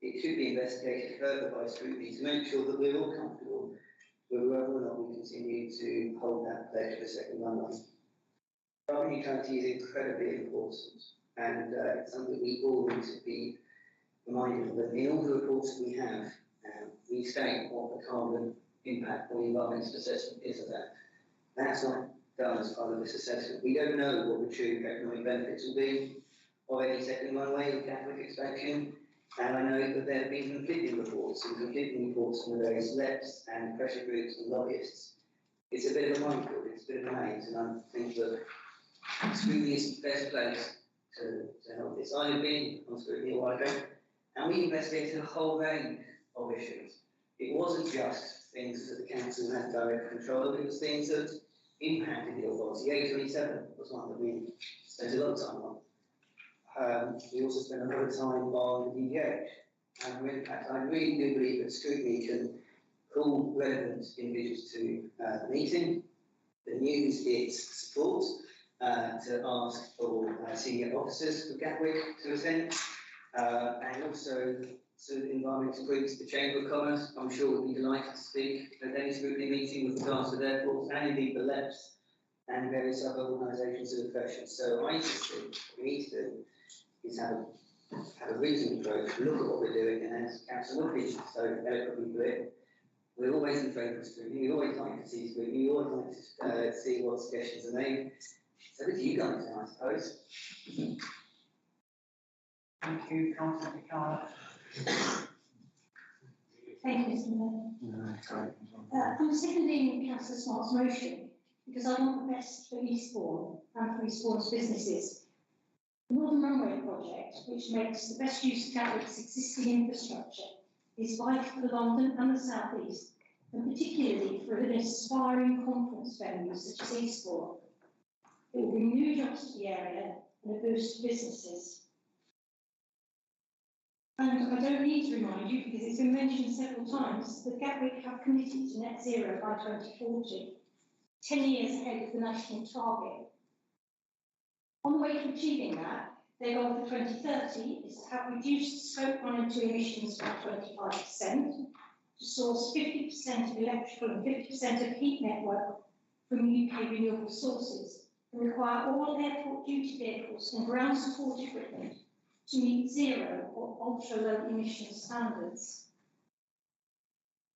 it should be investigated further by scrutiny to make sure that we're all comfortable with whether or not we continue to hold that pledge for the second runway. Carbon neutrality is incredibly important, and it's something we all need to be reminded of. In all the reports we have, we state what the carbon impact or the environmental assessment is of that. That's not done as part of this assessment. We don't know what the true economic benefits will be of any second runway or Gatwick expansion. And I know that there have been conflicting reports from the various LEPs and pressure groups and lobbyists. It's a bit of a minefield, it's a bit of a maze, and I think that scrutiny is the best place to help this. I have been on scrutiny a while ago, and we investigated a whole range of issues. It wasn't just things that the council had direct control of, it was things that impacted the authority. A27 was one that we spent a lot of time on. We also spent a lot of time on the DDH and impact. I really do believe that scrutiny can call relevant individuals to the meeting, that use its support to ask for senior officers for Gatwick to attend, and also to environmental groups, the Chamber of Commerce. I'm sure would be delighted to speak at any scrutiny meeting with regards to their thoughts, and indeed the LEPs and various other organisations of the profession. So I just think what we need to do is have a reasoned approach, look at what we're doing, and as Councillor Woodbridge so eloquently put it, we're always in favour of scrutiny, we always like to see scrutiny, we always like to see what suggestions are made. So with you guys, I suppose. Thank you, Councillor Picard. Thank you, Mr. Mayor. I'm seconding Councillor Smart's motion because I want the best for Eastbourne and for Eastbourne's businesses. The Northern Runway project, which makes the best use of Gatwick's existing infrastructure, is vital for London and the South East, and particularly for an aspiring conference venue such as Eastbourne. It will bring new jobs to the area and a boost to businesses. And I don't need to remind you, because it's been mentioned several times, that Gatwick have committed to net zero by 2040, 10 years ahead of the national target. On the way to achieving that, their goal for 2030 is to have reduced Scope 1 and 2 emissions by 25%, to source 50% of electrical and 50% of heat network from UK renewable sources, and require all airport duty vehicles and ground support equipment to meet zero or ultra-low emission standards.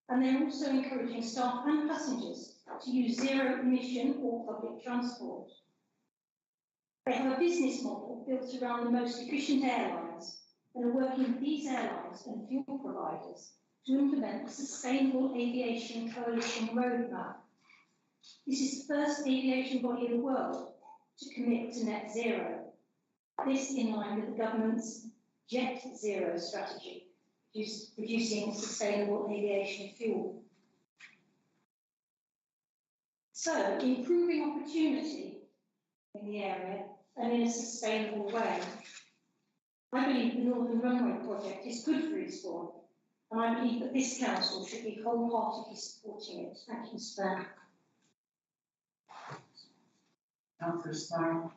And they're also encouraging staff and passengers to use zero emission or public transport. They have a business model built around the most efficient airlines and are working with these airlines and fuel providers to implement the Sustainable Aviation Coalition Roadmap. This is the first aviation body in the world to commit to net zero. This in line with the government's Jet Zero strategy, producing sustainable aviation fuel. So, improving opportunity in the area and in a sustainable way. I believe the Northern Runway project is good for Eastbourne, and I believe that this council should be wholeheartedly supporting it. Thank you, Stan. Councillor Smart.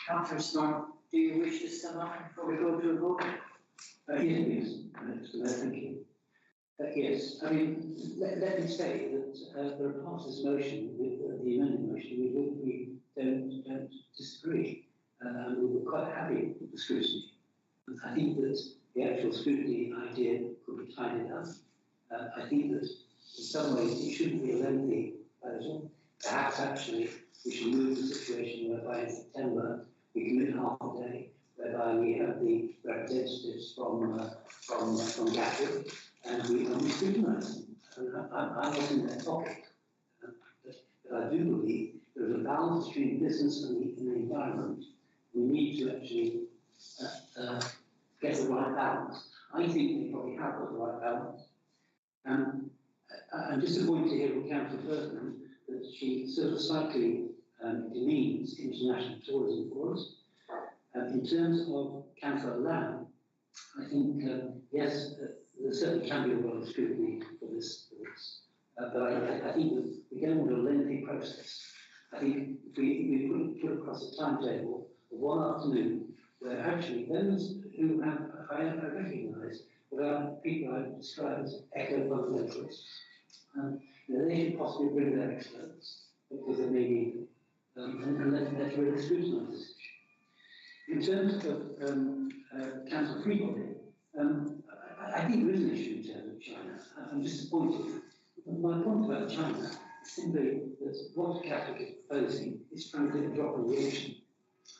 Councillor Smart, do you wish to sum up before we go to a vote? Yes, please. Thank you. Yes, I mean, let me say that there are parts of this motion, with the amended motion, we don't disagree. We were quite happy with the scrutiny. I think that the actual scrutiny idea could be tidied up. I think that In some ways, it shouldn't be a lengthy proposal. Perhaps actually we should move the situation whereby in September we commit half a day, whereby we have the representatives from Gatwick and we scrutinise them. I was in their pocket, but I do believe there is a balance between business and the environment. We need to actually get the right balance. I think we probably have got the right balance. I'm disappointed to hear from Councillor Bertman that she sort of slightly demeans international tourism for us. In terms of Councillor Lamb, I think, yes, there certainly can be a lot of scrutiny for this. But I think that we don't want a lengthy process. I think if we put across a timetable of one afternoon where actually those who have, I recognise, what people I describe as eco-fundamentalists, they should possibly bring their experts because they may need them, and let's really scrutinise this issue. In terms of Council Freebody, I think there is an issue in terms of China. I'm disappointed. My point about China is simply that what Catholic is proposing is frankly a drop in the ocean.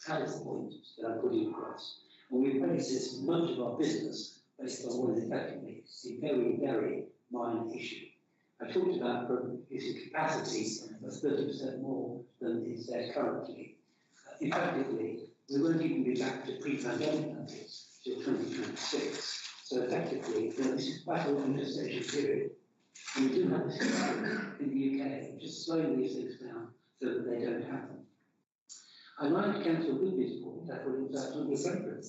That is the point that I'm putting across. And we base this much of our business based on what is effectively a very, very minor issue. I talked about producing capacity of 30% more than is there currently. Effectively, we won't even be back to pre-pandemic levels till 2026. So effectively, this is quite a long gestation period. And we do have this in the UK, just slowing these things down so that they don't happen. I like Councillor Whitby's point, I thought it was absolutely appropriate.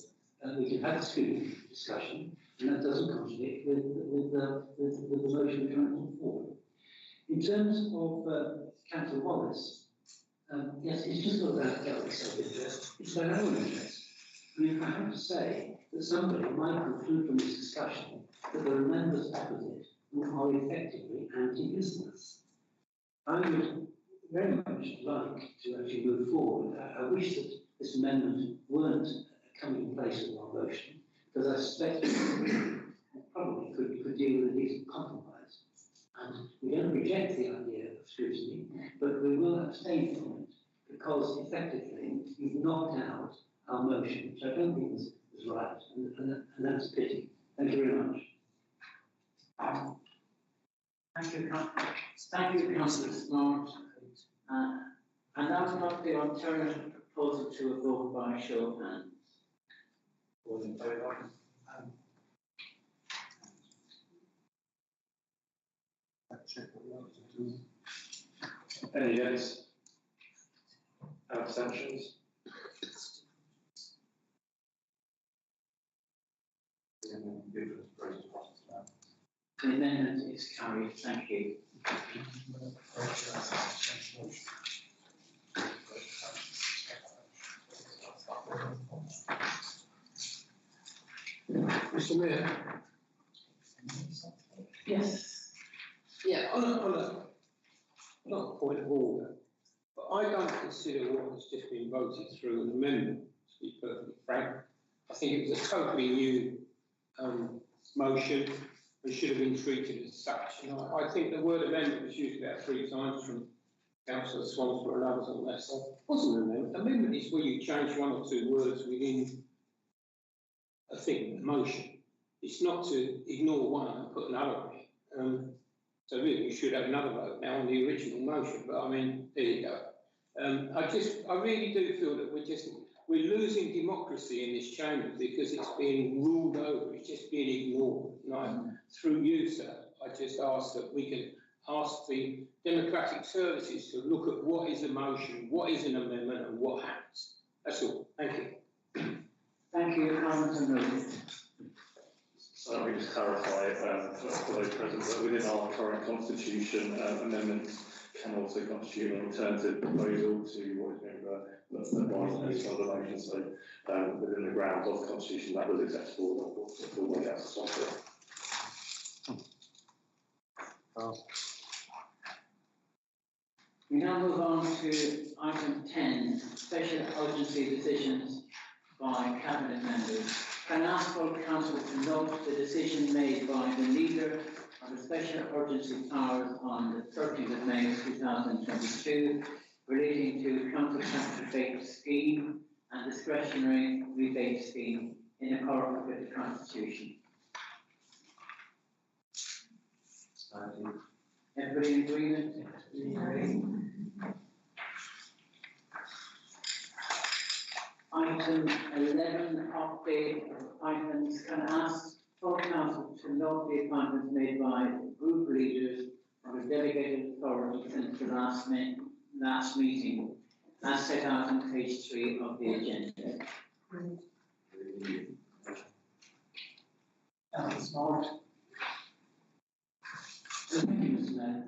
We can have a screening discussion, and that doesn't contradict with the motion we're trying to put forward. In terms of Councillor Wallace, yes, it's just not about Gaelic self-interest, it's about our own interest. I mean, I have to say that somebody might conclude from this discussion that there are members opposite who are effectively anti-business. I would very much like to actually move forward. I wish that this amendment weren't coming in place with our motion, because I suspect we probably could deal with a decent compromise. And we don't reject the idea of scrutiny, but we will abstain from it, because effectively you've knocked out our motion, which I don't think is right, and that's a pity. Thank you very much. Thank you, Councillor Smart. And that's not the alternative proposal to a vote by show of hands. All in favour? Any against? Abstentions? The amendment is carried. Thank you. Mr. Mayor. Yes. Yeah, on a not a point of order, but I don't consider what has just been voted through an amendment, to be perfectly frank. I think it was a totally new motion and should have been treated as such. And I think the word amendment was used about 3 times from Councillor Swansborough and others on that side. It wasn't an amendment. Amendment is where you change 1 or 2 words within a thing, a motion. It's not to ignore one and put another on it. So really, we should have another vote now on the original motion. But I mean, there you go. I really do feel that we're losing democracy in this chamber because it's being ruled over. It's just being ignored. And through you, sir, I just ask that we can ask the democratic services to look at what is a motion, what is an amendment, and what happens. That's all. Thank you. Thank you, Councillor. So let me just clarify for those present that within our current constitution, amendments can also constitute an alternative proposal to what is being advised based on the motion. So within the grounds of the constitution, that was acceptable for the way that's responsible. We now move on to item 10, special urgency decisions by Cabinet members. Can I ask for Council to note the decision made by the leader of the special urgency powers on the 30th of May 2022 relating to council tax rebate scheme and discretionary rebate scheme in accordance with the Constitution. Everybody in agreement? Item 11, update of appointments. Can I ask full council to note the appointments made by group leaders of the delegated authority since the last meeting, as set out on page 3 of the agenda. Smart. Thank you, Mr. Mayor.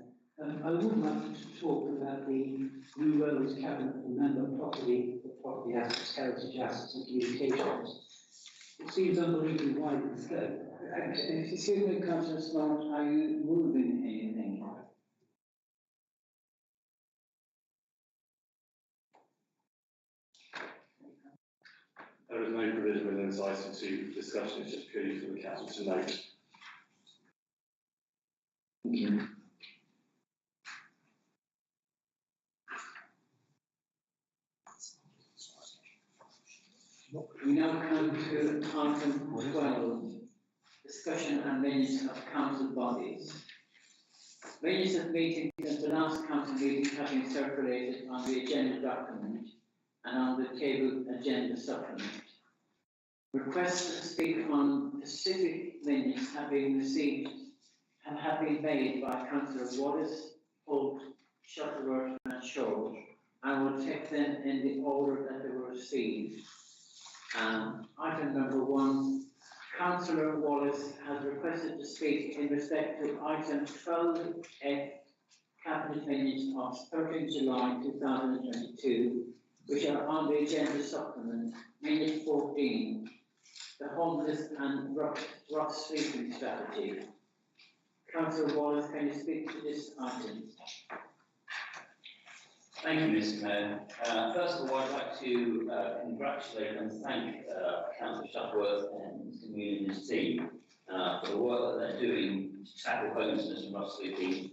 I would like to talk about the new roles cabinet and member property assets, heritage assets and communications. It seems unbelievably wide in scope. Excuse me, Councillor Smart, are you moving anything? There is no provision within this item to discussion, it's just purely for the council to note. Thank you. We now come to item 12, discussion and minutes of council bodies. Minutes of meetings at the last council meeting have been circulated on the agenda document and on the table agenda supplement. Requests to speak on specific minutes have been received and have been made by Councillor Wallace, Holt, Shuttleworth and Shaw. I will take them in the order that they were received. Item number 1, Councillor Wallace has requested to speak in respect to item 12F, cabinet minutes of 13 July 2022, which are on the agenda supplement, minute 14, the homeless and rough sleeping strategy. Councillor Wallace, can you speak to this item? Thank you, Mr. Mayor. First of all, I'd like to congratulate and thank Councillor Shuttleworth and Mr. Moon and his team for the work that they're doing to tackle homelessness and rough sleeping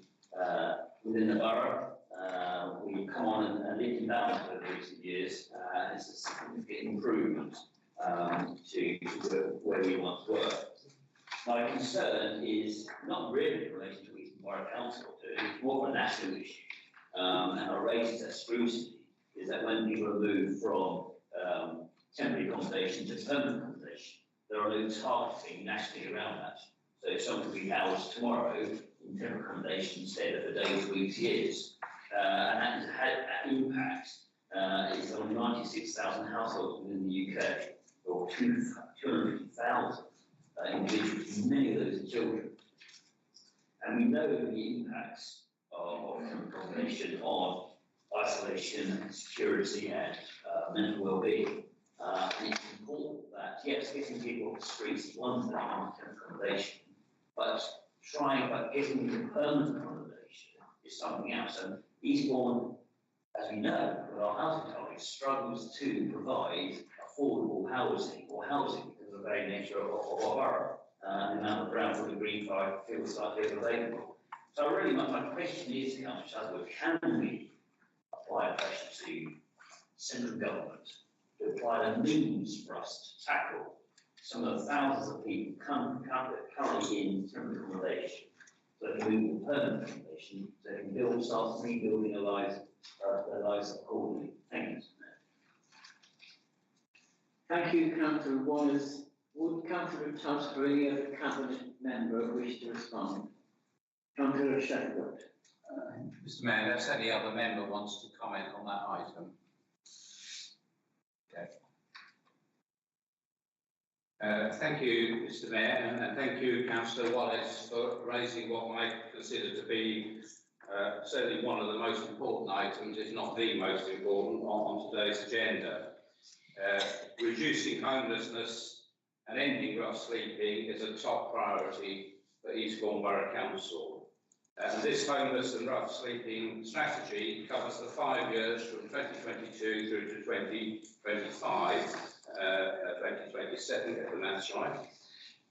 within the borough. We've come on and leaped and bounds over recent years. It's a significant improvement to where we once were. My concern is not really in relation to Eastbourne Borough Council, it's more of a national issue. And I raised that scrutiny is that when people are moved from temporary accommodation to permanent accommodation, there are no targeting nationally around that. So if someone can be housed tomorrow in temporary accommodation instead of for days, weeks, years, and that has had an impact. It's on 96,000 households within the UK, or 250,000 individuals, many of those are children. And we know the impacts of accommodation on isolation, security and mental well-being. And it's important that, yes, getting people off the streets is one thing on temporary accommodation, but getting them permanent accommodation is something else. And Eastbourne, as we know, with our housing targets, struggles to provide affordable housing because of the very nature of our borough, the amount of brownfield and greenfield field sites available. So really, my question is, Councillor Shuttleworth, can we apply pressure to central government to apply the means for us to tackle some of the thousands of people currently in temporary accommodation, so they can move to permanent accommodation, so they can start rebuilding their lives accordingly? Thank you, Mr. Mayor. Thank you, Councillor Wallace. Would Councillor Tubbs or any other cabinet member wish to respond? Councillor Shuttleworth. Mr. Mayor, unless any other member wants to comment on that item. Okay. Thank you, Mr. Mayor, and thank you, Councillor Wallace, for raising what I consider to be certainly one of the most important items, if not the most important, on today's agenda. Reducing homelessness and ending rough sleeping is a top priority for Eastbourne Borough Council. This homeless and rough sleeping strategy covers the 5 years from 2022 through to 2025, 2027, if the math's right,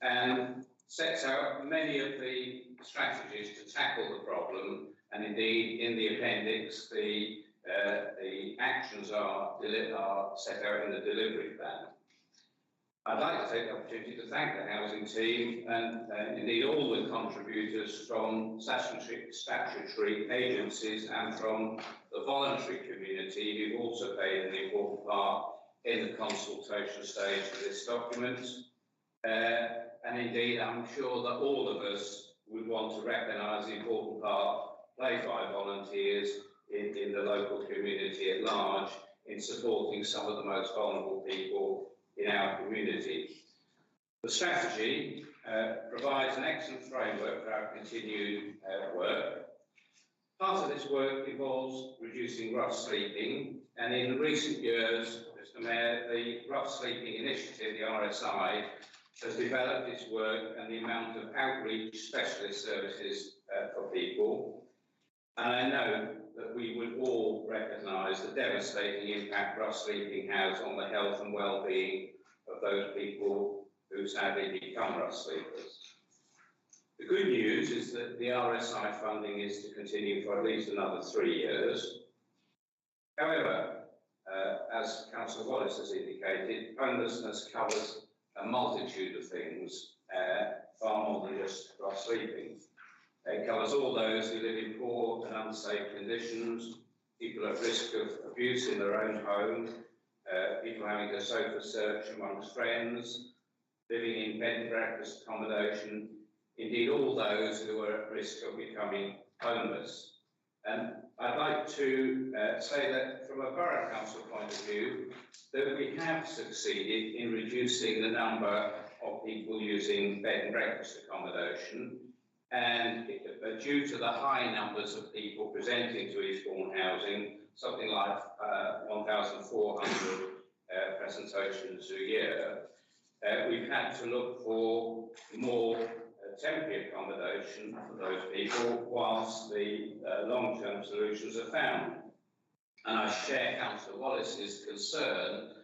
and sets out many of the strategies to tackle the problem, and indeed in the appendix the actions are set out in the delivery plan. I'd like to take the opportunity to thank the housing team and indeed all the contributors from statutory agencies and from the voluntary community who've also played an important part in the consultation stage of this document. And indeed, I'm sure that all of us would want to recognise the important part played by volunteers in the local community at large in supporting some of the most vulnerable people in our community. The strategy provides an excellent framework for our continued work. Part of this work involves reducing rough sleeping, and in recent years, Mr. Mayor, the Rough Sleeping Initiative, the RSI, has developed its work and the amount of outreach specialist services for people. And I know that we would all recognise the devastating impact rough sleeping has on the health and well-being of those people who sadly become rough sleepers. The good news is that the RSI funding is to continue for at least another 3 years. However, as Councillor Wallace has indicated, homelessness covers a multitude of things, far more than just rough sleeping. It covers all those who live in poor and unsafe conditions, people at risk of abuse in their own home, people having to sofa search amongst friends, living in bed and breakfast accommodation, indeed all those who are at risk of becoming homeless. I'd like to say that from a Borough Council point of view, that we have succeeded in reducing the number of people using bed and breakfast accommodation, and due to the high numbers of people presenting to Eastbourne Housing, something like 1,400 presentations a year, we've had to look for more temporary accommodation for those people whilst the long-term solutions are found. And I share Councillor Wallace's concern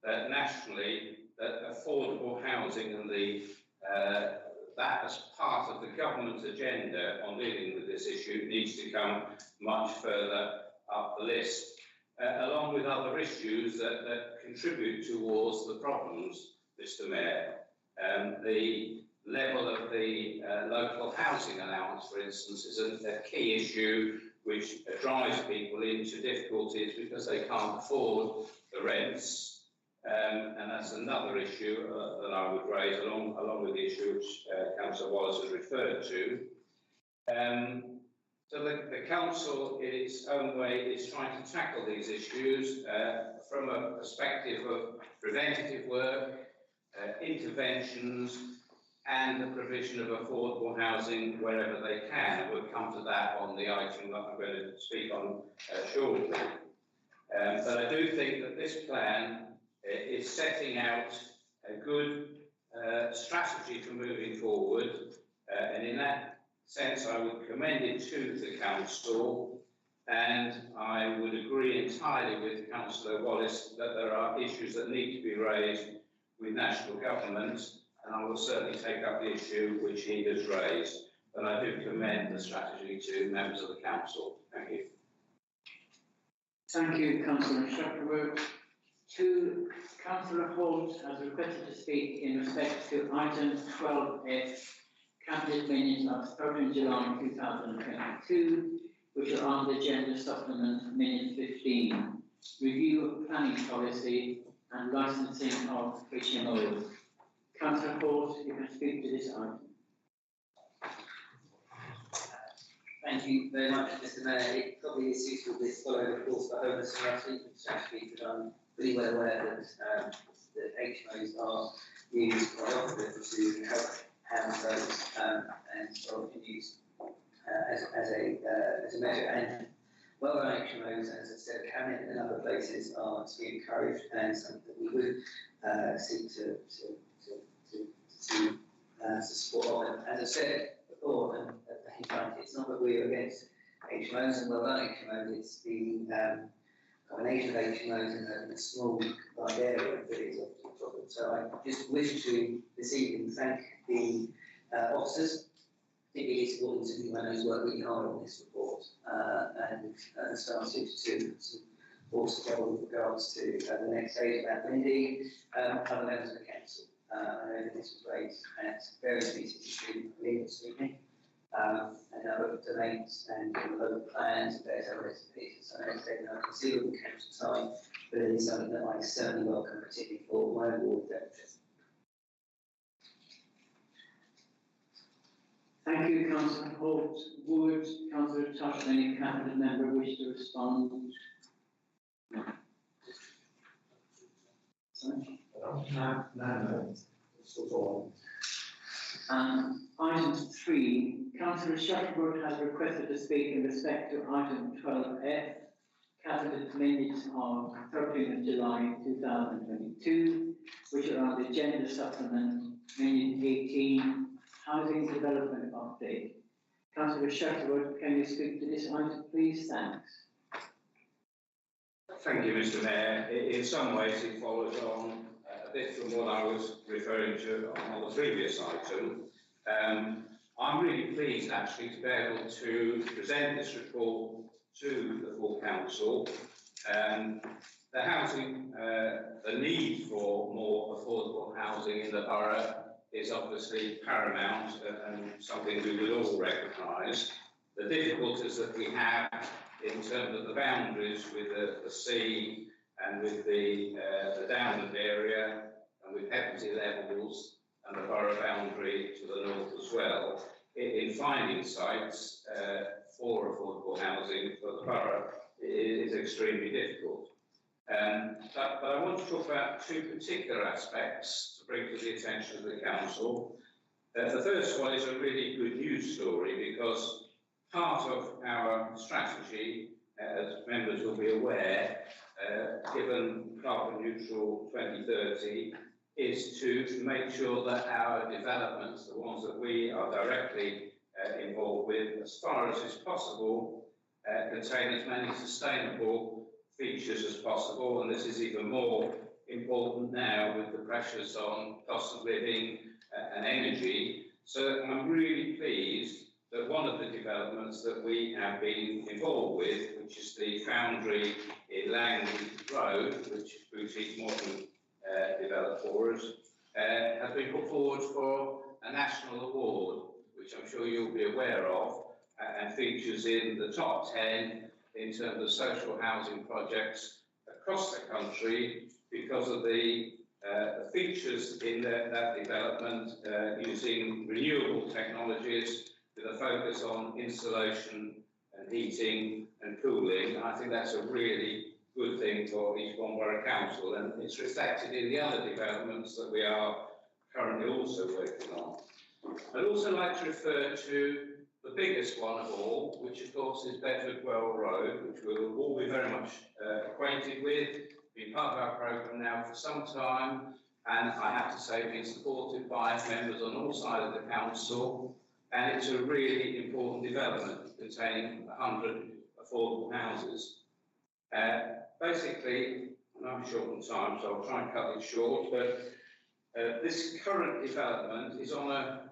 that nationally, that affordable housing and that as part of the government's agenda on dealing with this issue needs to come much further up the list, along with other issues that contribute towards the problems, Mr. Mayor. The level of the local housing allowance, for instance, is a key issue which drives people into difficulties because they can't afford the rents. And that's another issue that I would raise along with the issue which Councillor Wallace has referred to. So the Council, in its own way, is trying to tackle these issues from a perspective of preventative work, interventions, and the provision of affordable housing wherever they can. We'll come to that on the item that I'm going to speak on shortly. But I do think that this plan is setting out a good strategy for moving forward, and in that sense I would commend it to the Council, and I would agree entirely with Councillor Wallace that there are issues that need to be raised with national government, and I will certainly take up the issue which he has raised, but I do commend the strategy to members of the Council. Thank you. Thank you, Councillor Shuttleworth. Councillor Holt has requested to speak in respect to item 12F, cabinet minutes of 13 July 2022, which are on the agenda supplement minute 15, review of planning policy and licensing of HMOs. Councillor Holt, you can speak to this item. Thank you very much, Mr. Mayor. It probably is useful to follow the course for homeless and rough sleeping strategy, because I'm pretty well aware that HMOs are used quite often to help house those and are often used as a measure. And well-run HMOs, as I said, Cabinet and other places are to be encouraged, and something that we would seek to support. And as I said before, and it's not that we're against HMOs and well-run HMOs, it's the combination of HMOs and a small combined area that is often a problem. So I just wish to this evening thank the officers particularly supporting to anyone who's worked really hard on this report and started to support together with regards to the next stage about indeed other members of the council. I know that this was raised at various meetings, including legal speaking, and other domains and local plans and various other bits and pieces. So I know it's taken up considerable council time, but it is something that I certainly welcome, particularly for my ward deputy. Thank you, Councillor Holt. Would Councillor Tush, any cabinet member, wish to respond? Sorry? No. Item 3, Councillor Shuttleworth has requested to speak in respect to item 12F, cabinet minutes of 13th of July 2022, which are on the agenda supplement, minute 18, housing development update. Councillor Shuttleworth, can you speak to this item, please? Thanks. Thank you, Mr. Mayor. In some ways, it follows on a bit from what I was referring to on the previous item. I'm really pleased, actually, to be able to present this report to the full council. The housing, the need for more affordable housing in the borough is obviously paramount and something we would all recognise. The difficulties that we have in terms of the boundaries with the sea and with the downland area and with Pevensey levels and the borough boundary to the north as well, in finding sites for affordable housing for the borough is extremely difficult. But I want to talk about two particular aspects to bring to the attention of the council. The first one is a really good news story because part of our strategy, as members will be aware, given carbon neutral 2030, is to make sure that our developments, the ones that we are directly involved with, as far as is possible, contain as many sustainable features as possible. And this is even more important now with the pressures on cost of living and energy. So I'm really pleased that one of the developments that we have been involved with, which is the Foundry in Langley Road, which Boutique Modern developed for us, has been put forward for a national award, which I'm sure you'll be aware of, and features in the top 10 in terms of social housing projects across the country because of the features in that development using renewable technologies with a focus on insulation and heating and cooling. I think that's a really good thing for Eastbourne Borough Council, and it's reflected in the other developments that we are currently also working on. I'd also like to refer to the biggest one of all, which of course is Bedford Well Road, which we'll all be very much acquainted with, been part of our programme now for some time, and I have to say been supported by members on all sides of the council, and it's a really important development containing 100 affordable houses. Basically, and I'm short on time, so I'll try and cut it short, but this current development is on a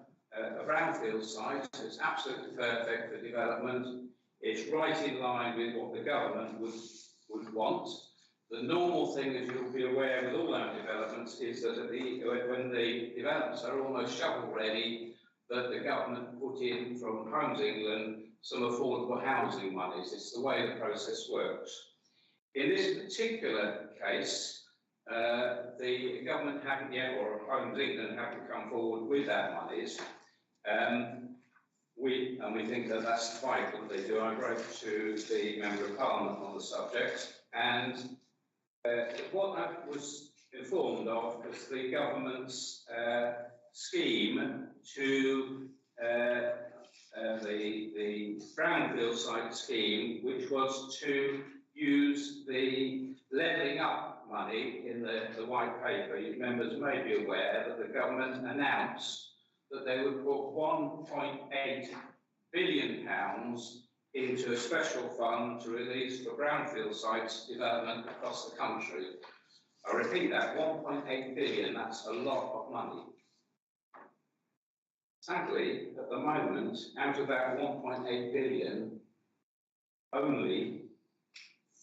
brownfield site, so it's absolutely perfect for development. It's right in line with what the government would want. The normal thing, as you'll be aware with all our developments, is that when the developments are almost shovel ready, that the government put in from Homes England some affordable housing monies. It's the way the process works. In this particular case, the government haven't yet, or Homes England haven't come forward with that monies. We think that that's vital that they do. I wrote to the Member of Parliament on the subject, and what I was informed of was the government's scheme to the brownfield site scheme, which was to use the levelling up money in the white paper. You members may be aware that the government announced that they would put £1.8 billion into a special fund to release for brownfield sites development across the country. I repeat that, 1.8 billion, that's a lot of money. Sadly, at the moment, out of that 1.8 billion, only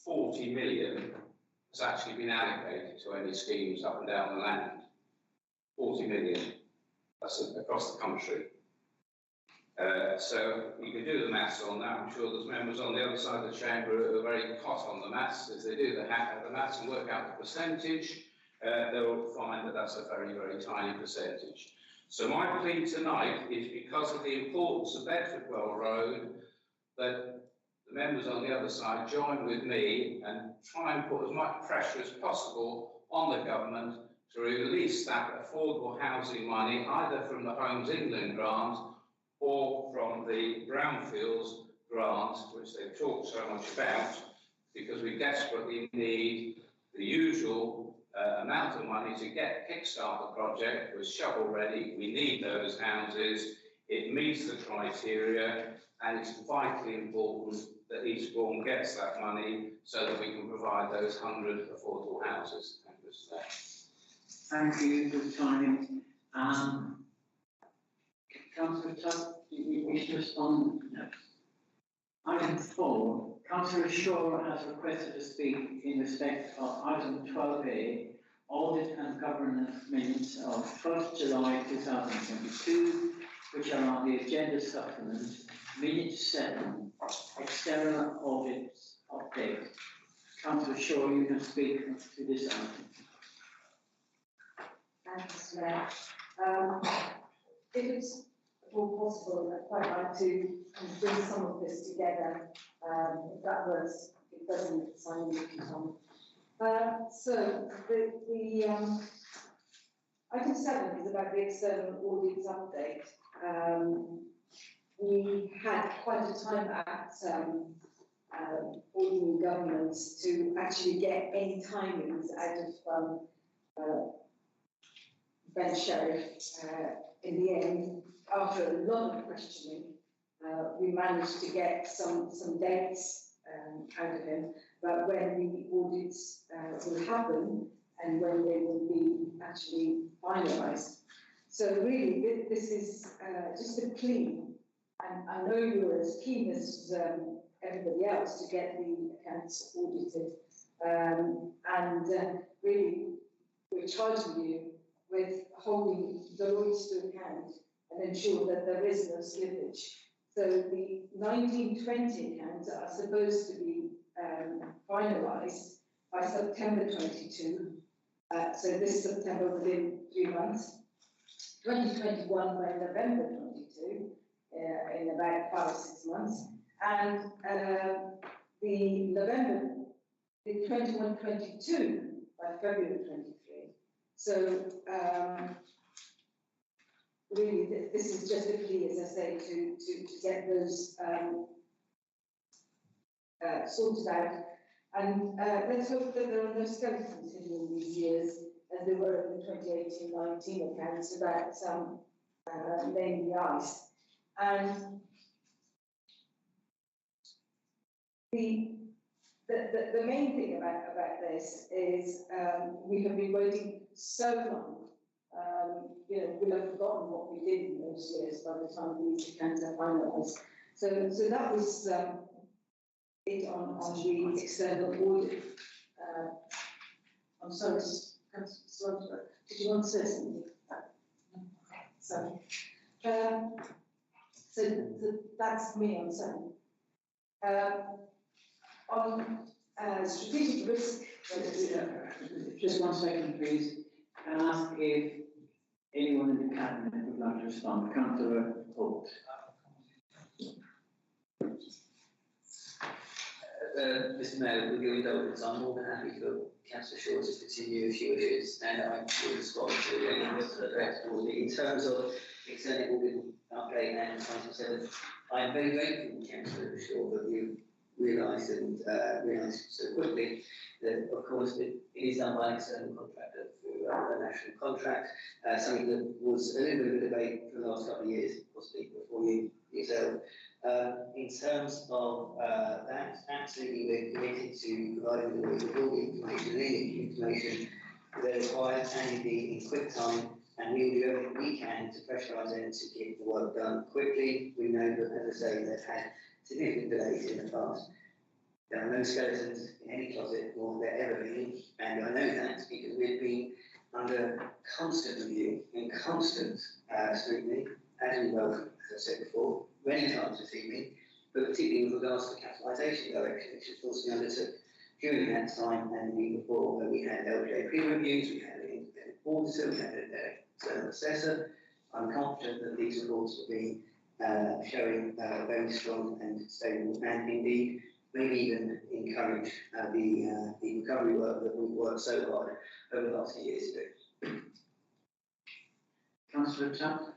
40 million has actually been allocated to any schemes up and down the land. 40 million, that's across the country. So you can do the maths on that. I'm sure there's members on the other side of the chamber who are very hot on the maths. As they do the maths and work out the percentage, they'll find that that's a very, very tiny percentage. So my plea tonight is, because of the importance of Bedfordwell Road, that the members on the other side join with me and try and put as much pressure as possible on the government to release that affordable housing money, either from the Homes England grant or from the Brownfields grant, which they've talked so much about, because we desperately need the usual amount of money to kickstart the project. We're shovel ready, we need those houses, it meets the criteria, and it's vitally important that Eastbourne gets that money so that we can provide those 100 affordable houses. Thank you, Mr. Mayor. Thank you for the timing. Councillor Tubb, do you wish to respond? No. Item 4, Councillor Shaw has requested to speak in respect of item 12A, audit and governance minutes of 12th July 2022, which are on the agenda supplement. Minute 7, external audits update. Councillor Shaw, you can speak to this item. Thanks, Mayor. If it's at all possible, I'd quite like to bring some of this together. If that works, it doesn't sign it on. So the item 7 is about the external audits update. We had quite a time at ordinary governments to actually get any timings out of Ben Sheriff. In the end, after a lot of questioning, we managed to get some dates out of him about when the audits will happen and when they will be actually finalised. So really, this is just a plea, and I know you're as keen as everybody else to get the accounts audited, and really, we're charging you with holding Deloitte to account and ensure that there is no slippage. So the 1920 accounts are supposed to be finalised by September 22. So this September, within 3 months. 2021 by November 22, in about 5 or 6 months. And the 21-22 by February 23. So really, this is just a plea, as I say, to get those sorted out. And let's hope that there are no skeletons hidden in these years, as there were in the 2018-19 accounts about laying the ice. And the main thing about this is we have been waiting so long. We'll have forgotten what we did in those years by the time these accounts are finalised. So that was it on the external audit. I'm sorry, did you want to say something? Sorry. So that's me on 7. On strategic risk. Just 1 second, please. Can I ask if anyone in the cabinet would like to respond? Councillor Holt. Mr. Mayor, with your indulgence, I'm more than happy for Councillor Shaw to continue if she wishes, and I will respond to any of the direct audit. In terms of external audit update and item 7, I am very grateful to Councillor Shaw that you realised so quickly that, of course, it is done by an external contractor through a national contract, something that was a little bit of a debate for the last couple of years, possibly before you yourself. In terms of that, absolutely we're committed to providing them with all the information, any information they require, and indeed in quick time, and we will do everything we can to pressurise them to get the work done quickly. We know that, as I say, they've had significant delays in the past. There are no skeletons in any closet, nor there ever been, and I know that because we've been under constant review and constant scrutiny, as we well, as I said before, many times this evening, but particularly with regards to the capitalisation direction, which of course we undertook during that time, and we before when we had LJ pre-reviews, we had an independent auditor, we had an external assessor. I'm confident that these reports will be showing very strong and stable, and indeed maybe even encourage the recovery work that we've worked so hard over the last few years to do. Councillor Tuck.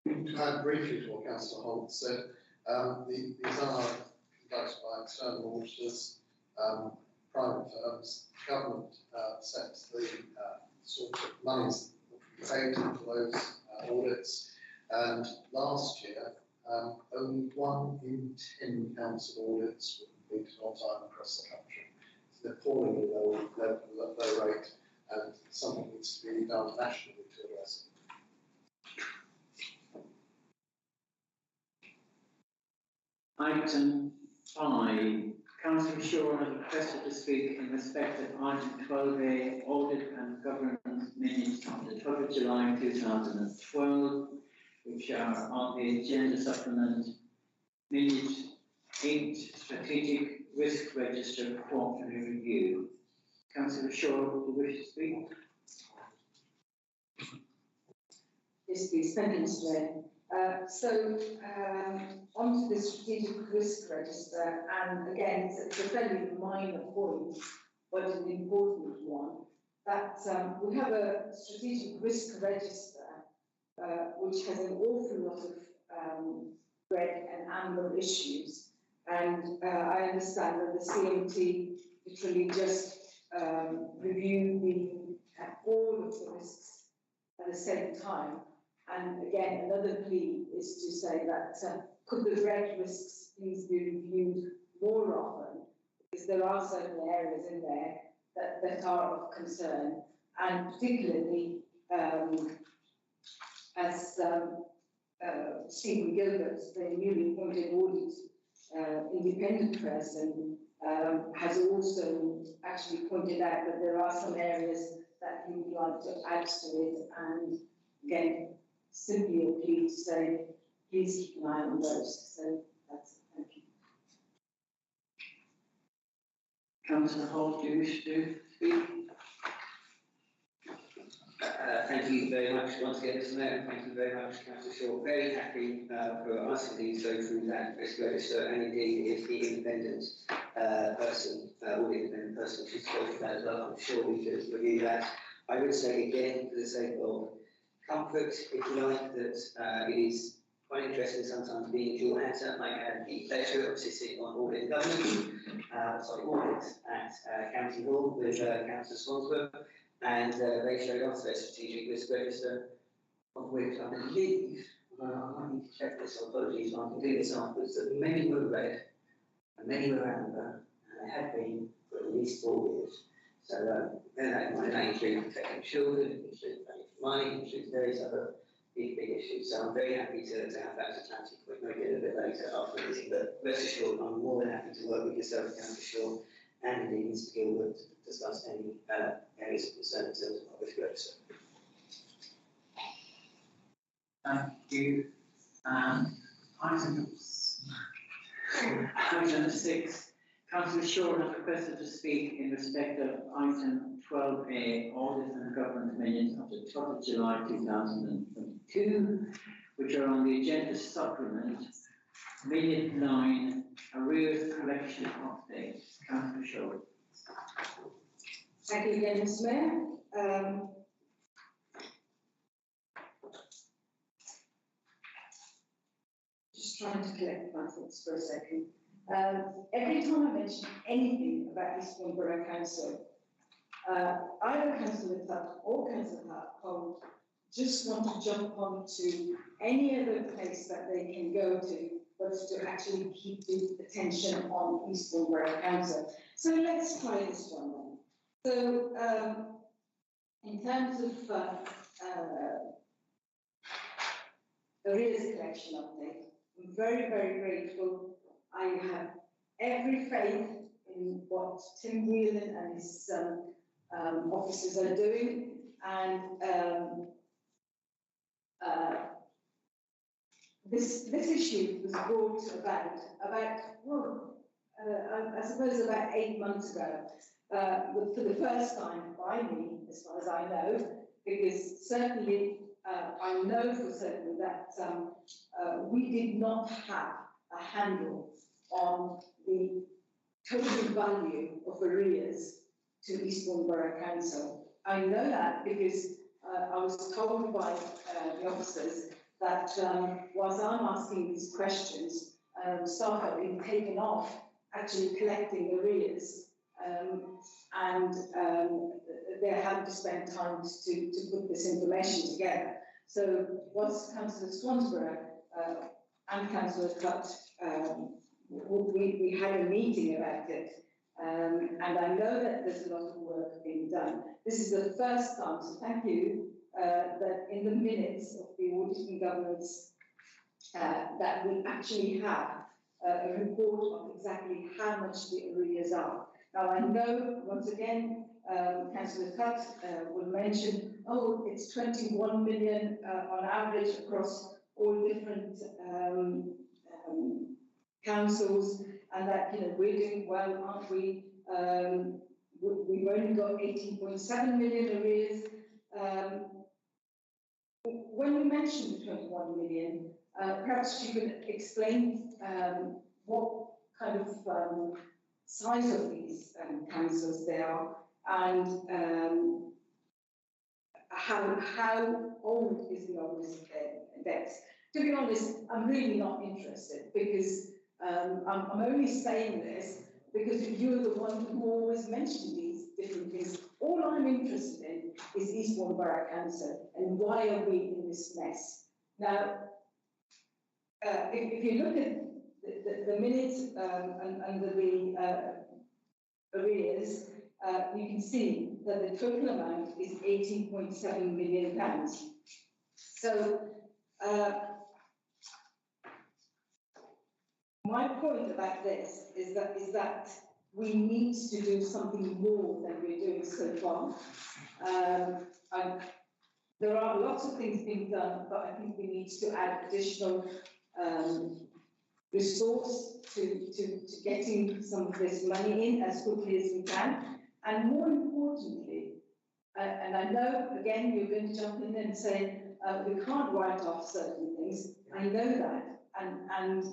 To add briefly to what Councillor Holt said, these are conducted by external auditors, private firms. Government sets the sort of monies that paid for those audits, and last year only 1 in 10 council audits were completed on time across the country. It's an appallingly low rate, and something needs to be done nationally to address it. Item 5, Councillor Shaw has requested to speak in respect of item 12A, audit and governance minutes of the 12th of July 2012, which are on the agenda supplement. Minute 8, strategic risk register quarterly review. Councillor Shaw, do you wish to speak? Yes, please. Thank you, Mr. Mayor. Onto the strategic risk register, and again, it's a fairly minor point, but an important one, that we have a strategic risk register which has an awful lot of red and amber issues, and I understand that the CMT literally just reviewed all of the risks at the same time. And again, another plea is to say that could the red risks please be reviewed more often, because there are certain areas in there that are of concern, and particularly as Stephen Gilbert, the newly appointed audit independent person, has also actually pointed out that there are some areas that he would like to add to it, and again, simply a plea to say, please keep an eye on those. So that's it. Thank you. Councillor Holt, do you wish to speak? Thank you very much once again, Mr. Mayor. Thank you very much, Councillor Shaw. Very happy for us indeed to go through that risk register, and indeed if the independent person, or the independent person should go through that as well, I'm sure we could review that. I would say again, for the sake of comfort, if you like, that it is quite interesting sometimes being a dual actor. I had the pleasure of sitting on audit and governance, audit at County Hall with Councillor Swansburg, and they showed us their strategic risk register, of which I believe, I need to check this, apologies, I can do this afterwards, that many were red and many were amber, and they had been for at least 4 years. So, that includes protecting children, it includes value for money, it includes various other big issues. So I'm very happy to have that as a county point, maybe a little bit later after the meeting, but rest assured, I'm more than happy to work with yourself, Councillor Shaw, and indeed Mr. Gilbert, to discuss any areas of concern in terms of risk register. Thank you. Item 6. Councillor Shaw has requested to speak in respect of item 12A, audit and governance minutes of the 12th of July 2022, which are on the agenda supplement. Minute 9, arrears collection update. Councillor Shaw. Thank you again, Mr. Mayor. Just trying to collect my thoughts for a second. Every time I mention anything about Eastbourne Borough Council, either Councillor Tuck or Councillor Holt just want to jump onto any other place that they can go to, but to actually keep the attention on Eastbourne Borough Council. So let's try this one then. So in terms of arrears collection update, I'm very, very grateful. I have every faith in what Tim Whelan and his officers are doing, and this issue was brought about I suppose about 8 months ago, for the first time by me, as far as I know, because certainly I know for certain that we did not have a handle on the total value of arrears to Eastbourne Borough Council. I know that because I was told by the officers that whilst I'm asking these questions, staff have been taken off actually collecting arrears, and they had to spend time to put this information together. So whilst Councillor Swansborough and Councillor Cutt, we had a meeting about it, and I know that there's a lot of work being done. This is the first time, so thank you, that in the minutes of the Audit and Governance that we actually have a report of exactly how much the arrears are. Now I know, once again, Councillor Cutt will mention, oh, it's 21 million on average across all different councils, and that, you know, we're doing well, aren't we? We've only got 18.7 million arrears. When you mentioned the 21 million, perhaps you could explain what kind of size of these councils they are, and how old is the oldest debt. To be honest, I'm really not interested, because I'm only saying this because you're the one who always mentioned these different things. All I'm interested in is Eastbourne Borough Council, and why are we in this mess? Now, if you look at the minutes under the arrears, you can see that the total amount is £18.7 million. So, my point about this is that we need to do something more than we're doing so far. And there are lots of things being done, but I think we need to add additional resource to getting some of this money in as quickly as we can. And more importantly, and I know, again, you're going to jump in and say, we can't write off certain things. I know that. And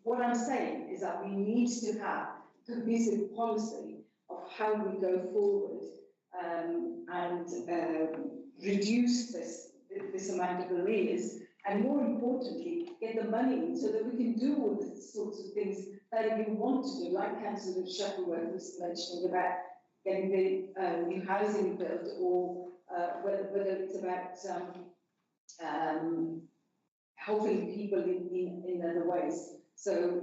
what I'm saying is that we need to have a cohesive policy of how we go forward and reduce this amount of arrears, and more importantly, get the money in so that we can do all the sorts of things that we want to do, like Councillor Shuttleworth was mentioning about getting the new housing built, or whether it's about helping people in other ways. So,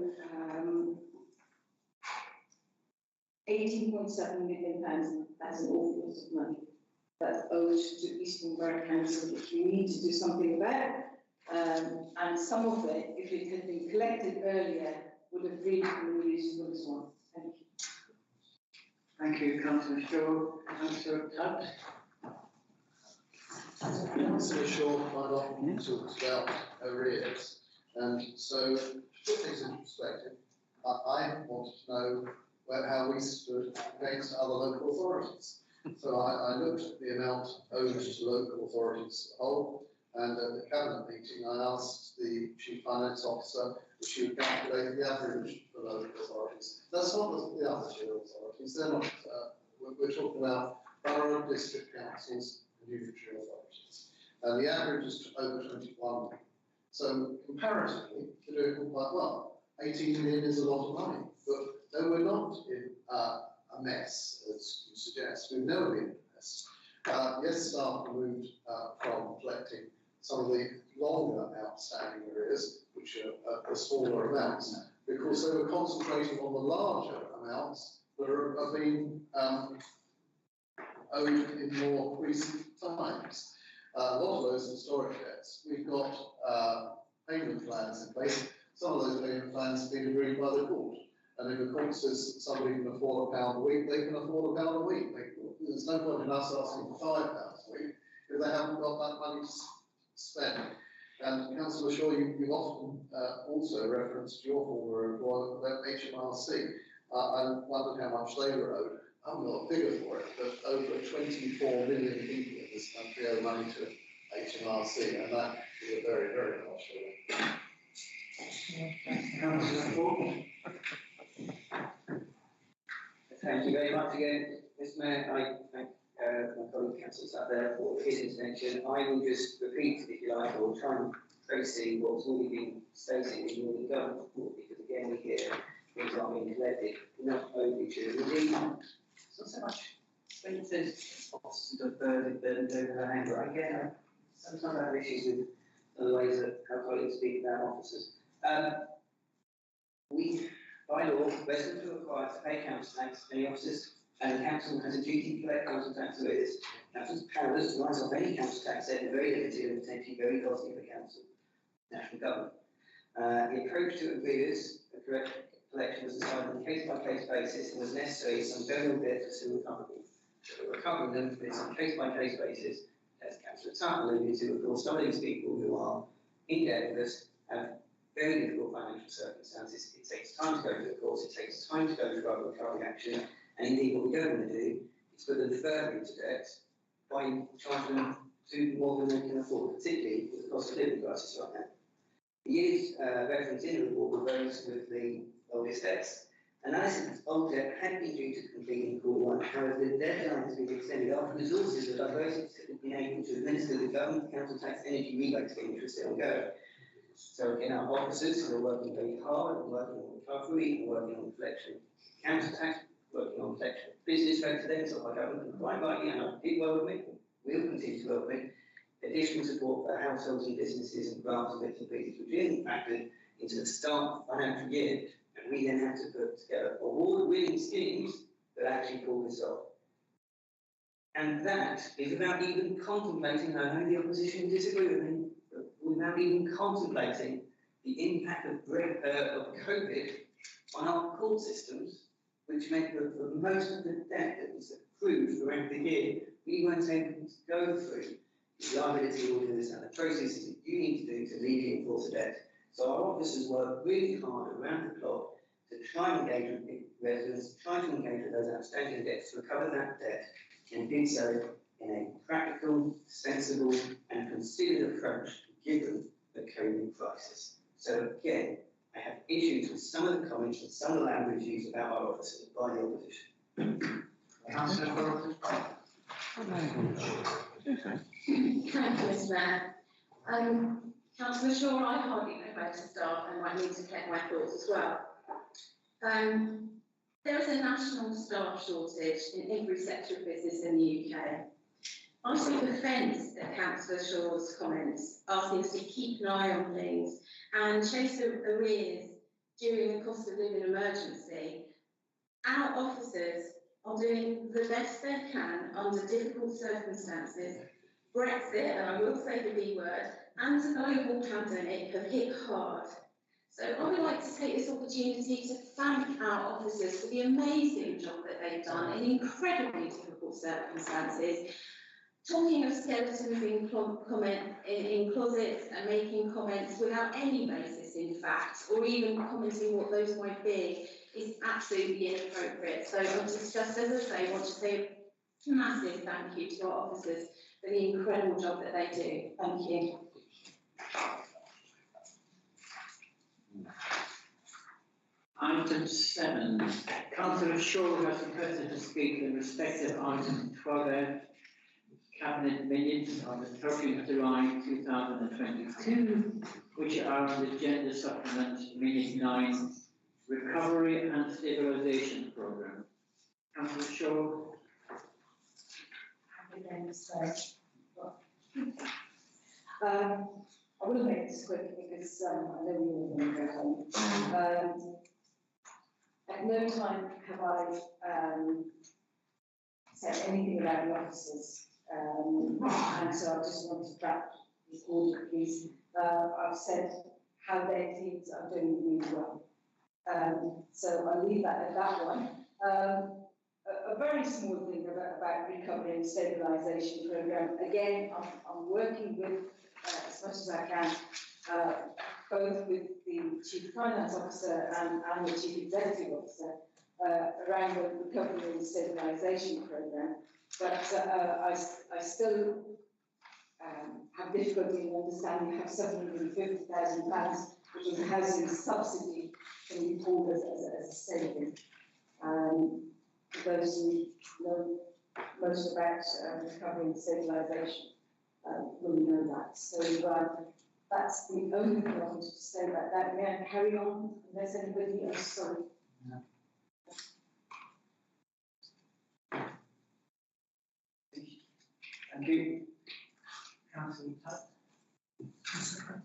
£18.7 million, that's an awful lot of money that's owed to Eastbourne Borough Council, which we need to do something about. And some of it, if it had been collected earlier, would have really been useful as well. Thank you. Thank you, Councillor Shaw. Councillor Tutt. Councillor Shaw quite often talks about arrears, and so to put things into perspective, I wanted to know how we stood against other local authorities. So I looked at the amount owed to local authorities as a whole, and at the Cabinet meeting I asked the Chief Finance Officer if she would calculate the average for local authorities. That's not the other two authorities, they're not, we're talking about borough, district councils and unitary authorities. And the average is over 21 million. So comparatively, they're doing quite well. 18 million is a lot of money, but no, we're not in a mess, as you suggest. We've never been in a mess. Yes, staff moved from collecting some of the longer outstanding arrears, which are smaller amounts, because they were concentrating on the larger amounts that are being owed in more recent times. A lot of those historic debts, we've got payment plans in place. Some of those payment plans have been agreed by the court. And if the court says somebody can afford £1 a week, they can afford £1 a week. There's no point in us asking for £5 a week if they haven't got that money to spend. And Councillor Shaw, you've often also referenced your former employer, HMRC. I wondered how much they were owed. I haven't got a figure for it, but over 24 million people in this country owe money to HMRC, and that is a very, very large figure. Thank you very much again, Mr. Mayor. I thank my colleague councillors up there for his intervention. I will just repeat, if you like, or try and trace what's already been stated in the government report, because again we hear things are being collected, not overly true. Indeed, it's not so much expenses, officers are burdened over their anger. Again, sometimes I have issues with the ways that our colleagues speak about officers. We, by law, residents are required to pay council tax to any officers, and the council has a duty to collect council tax arrears. Council's powers to write off any council tax debt are very limited and potentially very costly for council, national government. The approach to arrears, the correct collection was decided on a case-by-case basis and was necessary. Some federal debts are still recoverable. Recovering them is on a case-by-case basis, as Councillor Tuttle alluded to. Of course, some of these people who are in debt with us have very difficult financial circumstances. It takes time to go through the courts, it takes time to go through other recovery action, and indeed what we don't want to do is put them further into debt by charging them to more than they can afford, particularly with the cost of living crisis right now. The years referenced in the report were those with the oldest debts. Analysis of old debt had been due to complete in Q1, however the deadline has been extended after resources are diverted to be able to administer the government council tax energy rebate scheme, which was still ongoing. So again, our officers who are working very hard and working on recovery and working on collection council tax, working on collection business residents of our government, and quite rightly, and I did well with me, we'll continue to work with me. Additional support for households and businesses and grants and bits and pieces, which isn't factored into the start financial year, and we then have to put together award-winning schemes that actually pull this off. And that is without even contemplating, I know the opposition disagree with me, but without even contemplating the impact of COVID on our court systems, which meant that for most of the debt that was accrued throughout the year, we weren't able to go through the liability orders and the processes that you need to do to legally enforce the debt. So our officers work really hard around the clock to try and engage with residents, try to engage with those outstanding debts to recover that debt, and do so in a practical, sensible, and considered approach given the COVID crisis. So again, I have issues with some of the comments and some of the language used about our officers by the opposition. Thank you, Mr. Mayor. Councillor Shaw, I hardly know where to start and might need to collect my thoughts as well. There is a national staff shortage in every sector of business in the UK. I take offence at Councillor Shaw's comments, asking us to keep an eye on things and chase arrears during the cost of living emergency. Our officers are doing the best they can under difficult circumstances. Brexit, and I will say the B word, and the global pandemic have hit hard. So I would like to take this opportunity to thank our officers for the amazing job that they've done in incredibly difficult circumstances. Talking of skeletons in closets and making comments without any basis in fact, or even commenting what those might be, is absolutely inappropriate. So I just as I say, want to say a massive thank you to our officers for the incredible job that they do. Thank you. Item 7. Councillor Shaw has requested to speak in respect of item 12F, Cabinet minutes on the 13th July 2022, which are on the Agenda Supplement Minute 9, Recovery and Stabilisation Programme. Councillor Shaw. I will make this quick because I know we all want to go home. At no time have I said anything about the officers. And so I just wanted that recorded, please. I've said how their teams are doing really well. So I'll leave that at that one. A very small thing about recovery and stabilisation programme. Again, I'm working with, as much as I can, both with the Chief Finance Officer and the Chief Executive Officer around the recovery and stabilisation programme. But I still have difficulty in understanding how £750,000, which is a housing subsidy, can be called as a saving. For those who know most about recovery and stabilisation will know that. So that's the only thing I wanted to say about that. May I carry on unless anybody else? Sorry. No. Thank you. Councillor Tutt.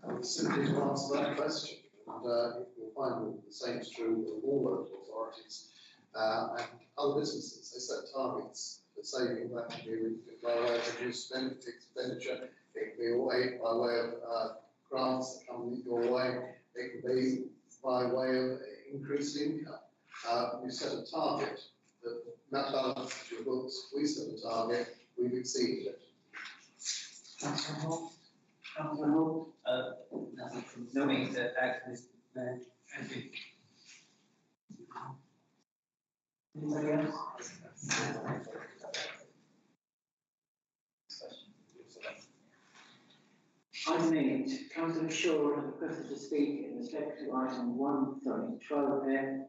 I would simply to answer that question, and you'll find that the same is true of all local authorities and other businesses. They set targets for saving. That can be by way of reduced expenditure. It can be by way of grants that come your way. It can be by way of increased income. You set a target that balances your books. We set a target. We've exceeded it. Councillor Hall. Councillor Hall. Nothing from me to add to this. Thank you. Anybody else? Item 8, Councillor Shaw has requested to speak in respect to item 12F,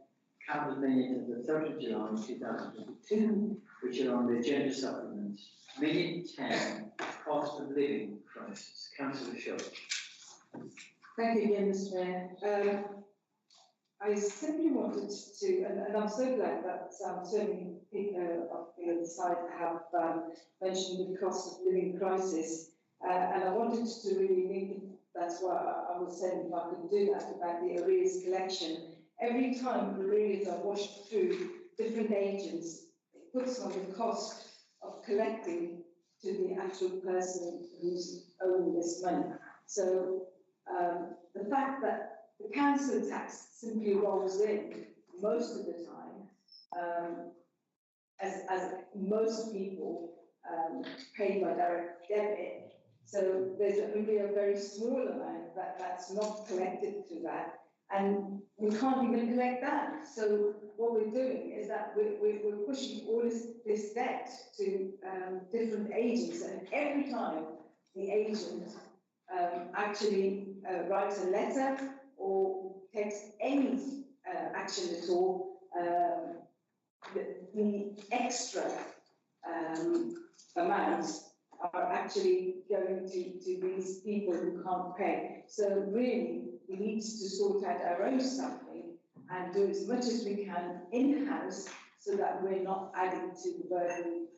capital opinion of the 3rd of July 2022, which are on the agenda supplement. Minute 10, cost of living crisis. Councillor Shaw. Thank you again, Mr. Mayor. I simply wanted to, and I'm so glad that certain people of the other side have mentioned the cost of living crisis, and I wanted to really link, that's why I was saying if I could do that, about the arrears collection. Every time arrears are washed through different agents, it puts on the cost of collecting to the actual person who's owing this money. So the fact that the council tax simply rolls in most of the time, as most people pay by direct debit. So there's only a very small amount that's not collected to that, and we can't even collect that. So what we're doing is that we're pushing all this debt to different agents, and every time the agent actually writes a letter or takes any action at all, the extra amounts are actually going to these people who can't pay. So really, we need to sort out our own something and do as much as we can in-house so that we're not adding to the burden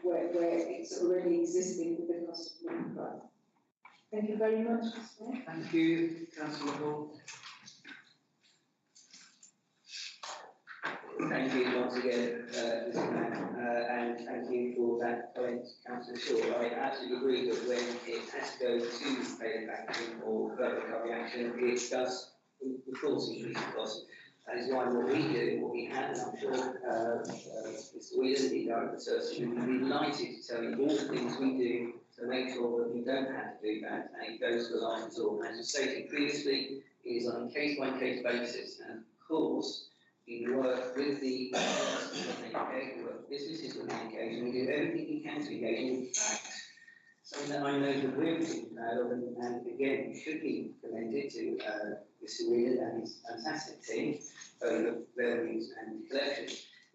where it's already existing with the cost of living crisis. Thank you very much, Mr. Mayor. Thank you, Councillor Hall. Thank you once again, Mr. Mayor, and thank you for that point, Councillor Shaw. I absolutely agree that when it has to go to payback action or further recovery action, it does, of course, increase the cost. That is why what we do, what we have, and I'm sure Mr. Williams, the Director of Services, will be delighted to tell you all the things we do to make sure that we don't have to do that, and it goes to the last resort. As I stated previously, it is on a case-by-case basis, and of course, we work with the we work with businesses when they engage, and we do everything we can to engage. In fact, something that I know that we're really proud of, and again, we should be commended to Mr. Wheeler and his fantastic team, both of revenues and collection,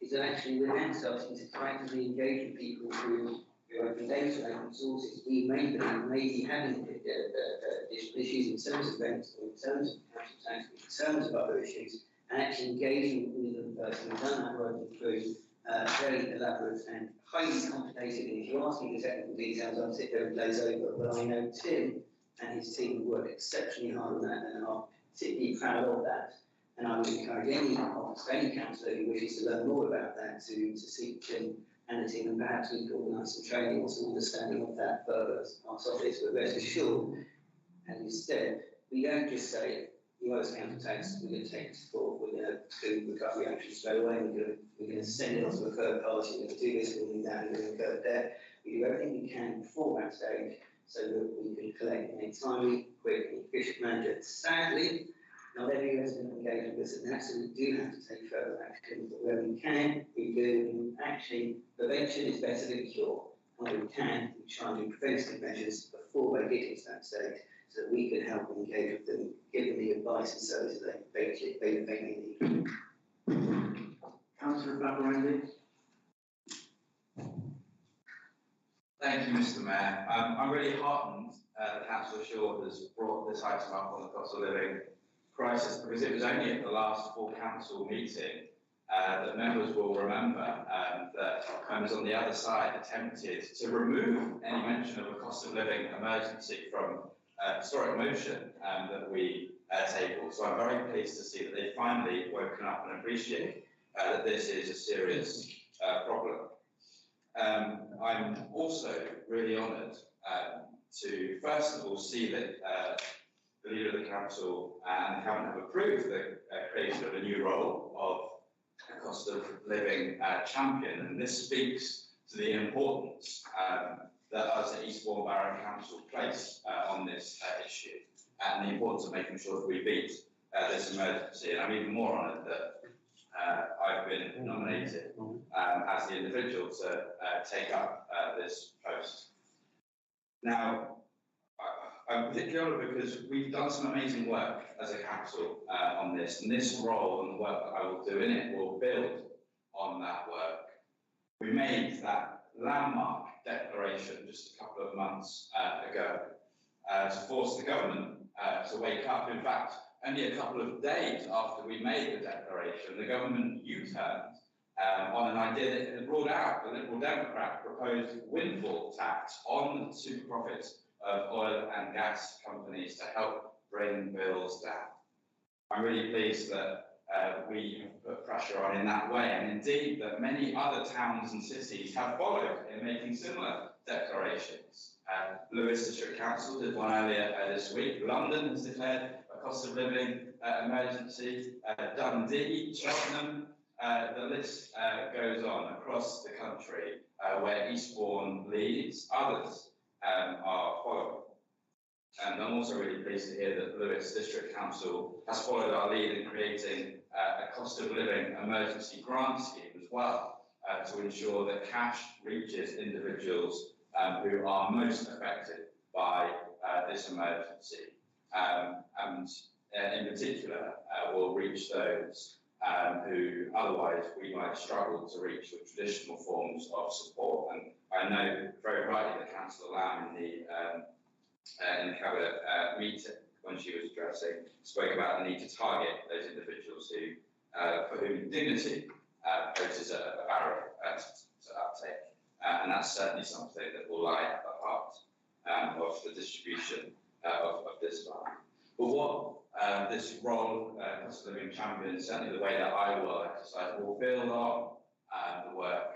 is that actually we're now starting to proactively engage with people through open data, open sources. We may be having additional issues in terms of rent, or in terms of council tax, in terms of other issues, and actually engaging with them person. We've done that working through very elaborate and highly complicated. And if you ask me the technical details, I'll sit there and glaze over. But I know Tim and his team work exceptionally hard on that, and are particularly proud of that. And I would encourage any councillor who wishes to learn more about that to seek Tim and the team, and perhaps we could organise some training or some understanding of that further as our office. But rest assured, as you said, we don't just say, you owe us council tax, we're going to take this forward, we're going to do recovery action straight away, we're going to send it on to a third party, we're going to do this, we're going to do that, we're going to incur debt. We do everything we can before that stage so that we can collect in a timely, quick, and efficient manner. Sadly, not every resident engaged with us, and absolutely do have to take further action, but where we can, we do. And actually, prevention is better than cure. And where we can, we try and do preventative measures before they get into that stage, so that we can help and engage with them, give them the advice and services they may need. Councillor Babarandi. Thank you, Mr. Mayor. I'm really heartened that Councillor Shaw has brought this item up on the cost of living crisis, because it was only at the last full council meeting that members will remember that members on the other side attempted to remove any mention of a cost of living emergency from historic motion that we tabled. So I'm very pleased to see that they've finally woken up and appreciate that this is a serious problem. I'm also really honoured to first of all see that the leader of the council and the cabinet have approved the creation of a new role of a cost of living champion, and this speaks to the importance that us at Eastbourne Borough Council place on this issue, and the importance of making sure that we beat this emergency. And I'm even more honoured that I've been nominated as the individual to take up this post. Now, I'm particularly honoured because we've done some amazing work as a council on this, and this role and the work that I will do in it will build on that work. We made that landmark declaration just a couple of months ago to force the government to wake up. In fact, only a couple of days after we made the declaration, the government U-turned on an idea that had brought out the Liberal Democrat proposed windfall tax on super profits of oil and gas companies to help bring bills down. I'm really pleased that we put pressure on in that way, and indeed that many other towns and cities have followed in making similar declarations. Lewis District Council did one earlier this week. London has declared a cost of living emergency. Dundee, Cheltenham, the list goes on across the country where Eastbourne leads. Others are following. And I'm also really pleased to hear that Lewis District Council has followed our lead in creating a cost of living emergency grant scheme as well, to ensure that cash reaches individuals who are most affected by this emergency. And in particular, will reach those who otherwise we might struggle to reach with traditional forms of support. And I know very rightly that Councillor Lamb in the cabinet meeting, when she was addressing, spoke about the need to target those individuals who, for whom dignity poses a barrier to uptake. And that's certainly something that will lie at the heart of the distribution of this fund. But what this role, cost of living champion, certainly the way that I will exercise, will build on the work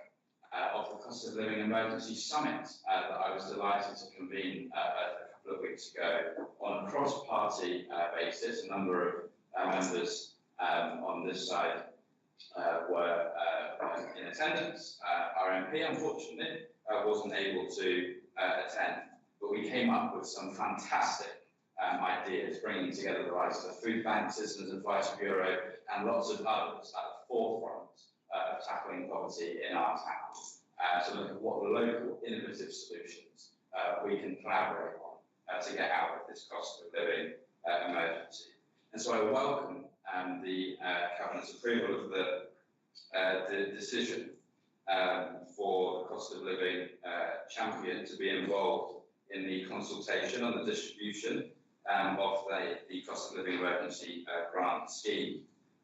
of the cost of living emergency summit that I was delighted to convene a couple of weeks ago on a cross-party basis. A number of members on this side were in attendance. Our MP, unfortunately, wasn't able to attend, but we came up with some fantastic ideas, bringing together the likes of the Food Bank, Citizens Advice Bureau, and lots of others at the forefront of tackling poverty in our town, to look at what local innovative solutions we can collaborate on to get out of this cost of living emergency. And so I welcome the Cabinet's approval of the decision for the cost of living champion to be involved in the consultation on the distribution of the cost of living emergency grant scheme.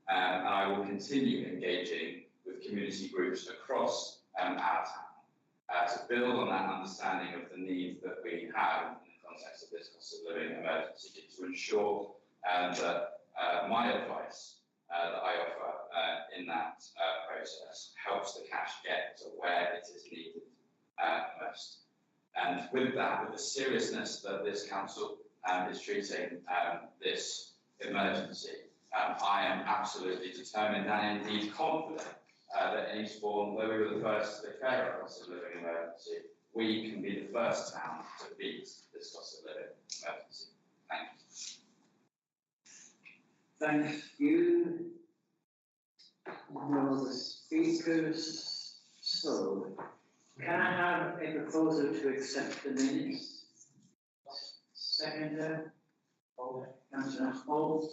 And I will continue engaging with community groups across our town to build on that understanding of the needs that we have in the context of this cost of living emergency, to ensure that my advice that I offer in that process helps the cash get to where it is needed most. And with that, with the seriousness that this council is treating this emergency, I am absolutely determined and indeed confident that in Eastbourne, where we were the first to declare a cost of living emergency, we can be the first town to beat this cost of living emergency. Thank you. Thank you. No other speakers. So, can I have a proposal to accept the minutes? Seconder, Councillor Holt.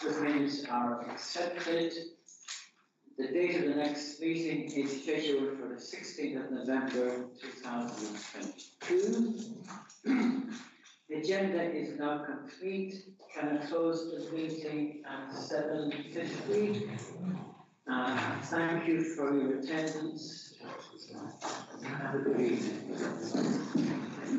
The minutes are accepted. The date of the next meeting is scheduled for the 16th of November 2022. The agenda is now complete. Can I close the meeting at 7:50? Thank you for your attendance. Have a good evening.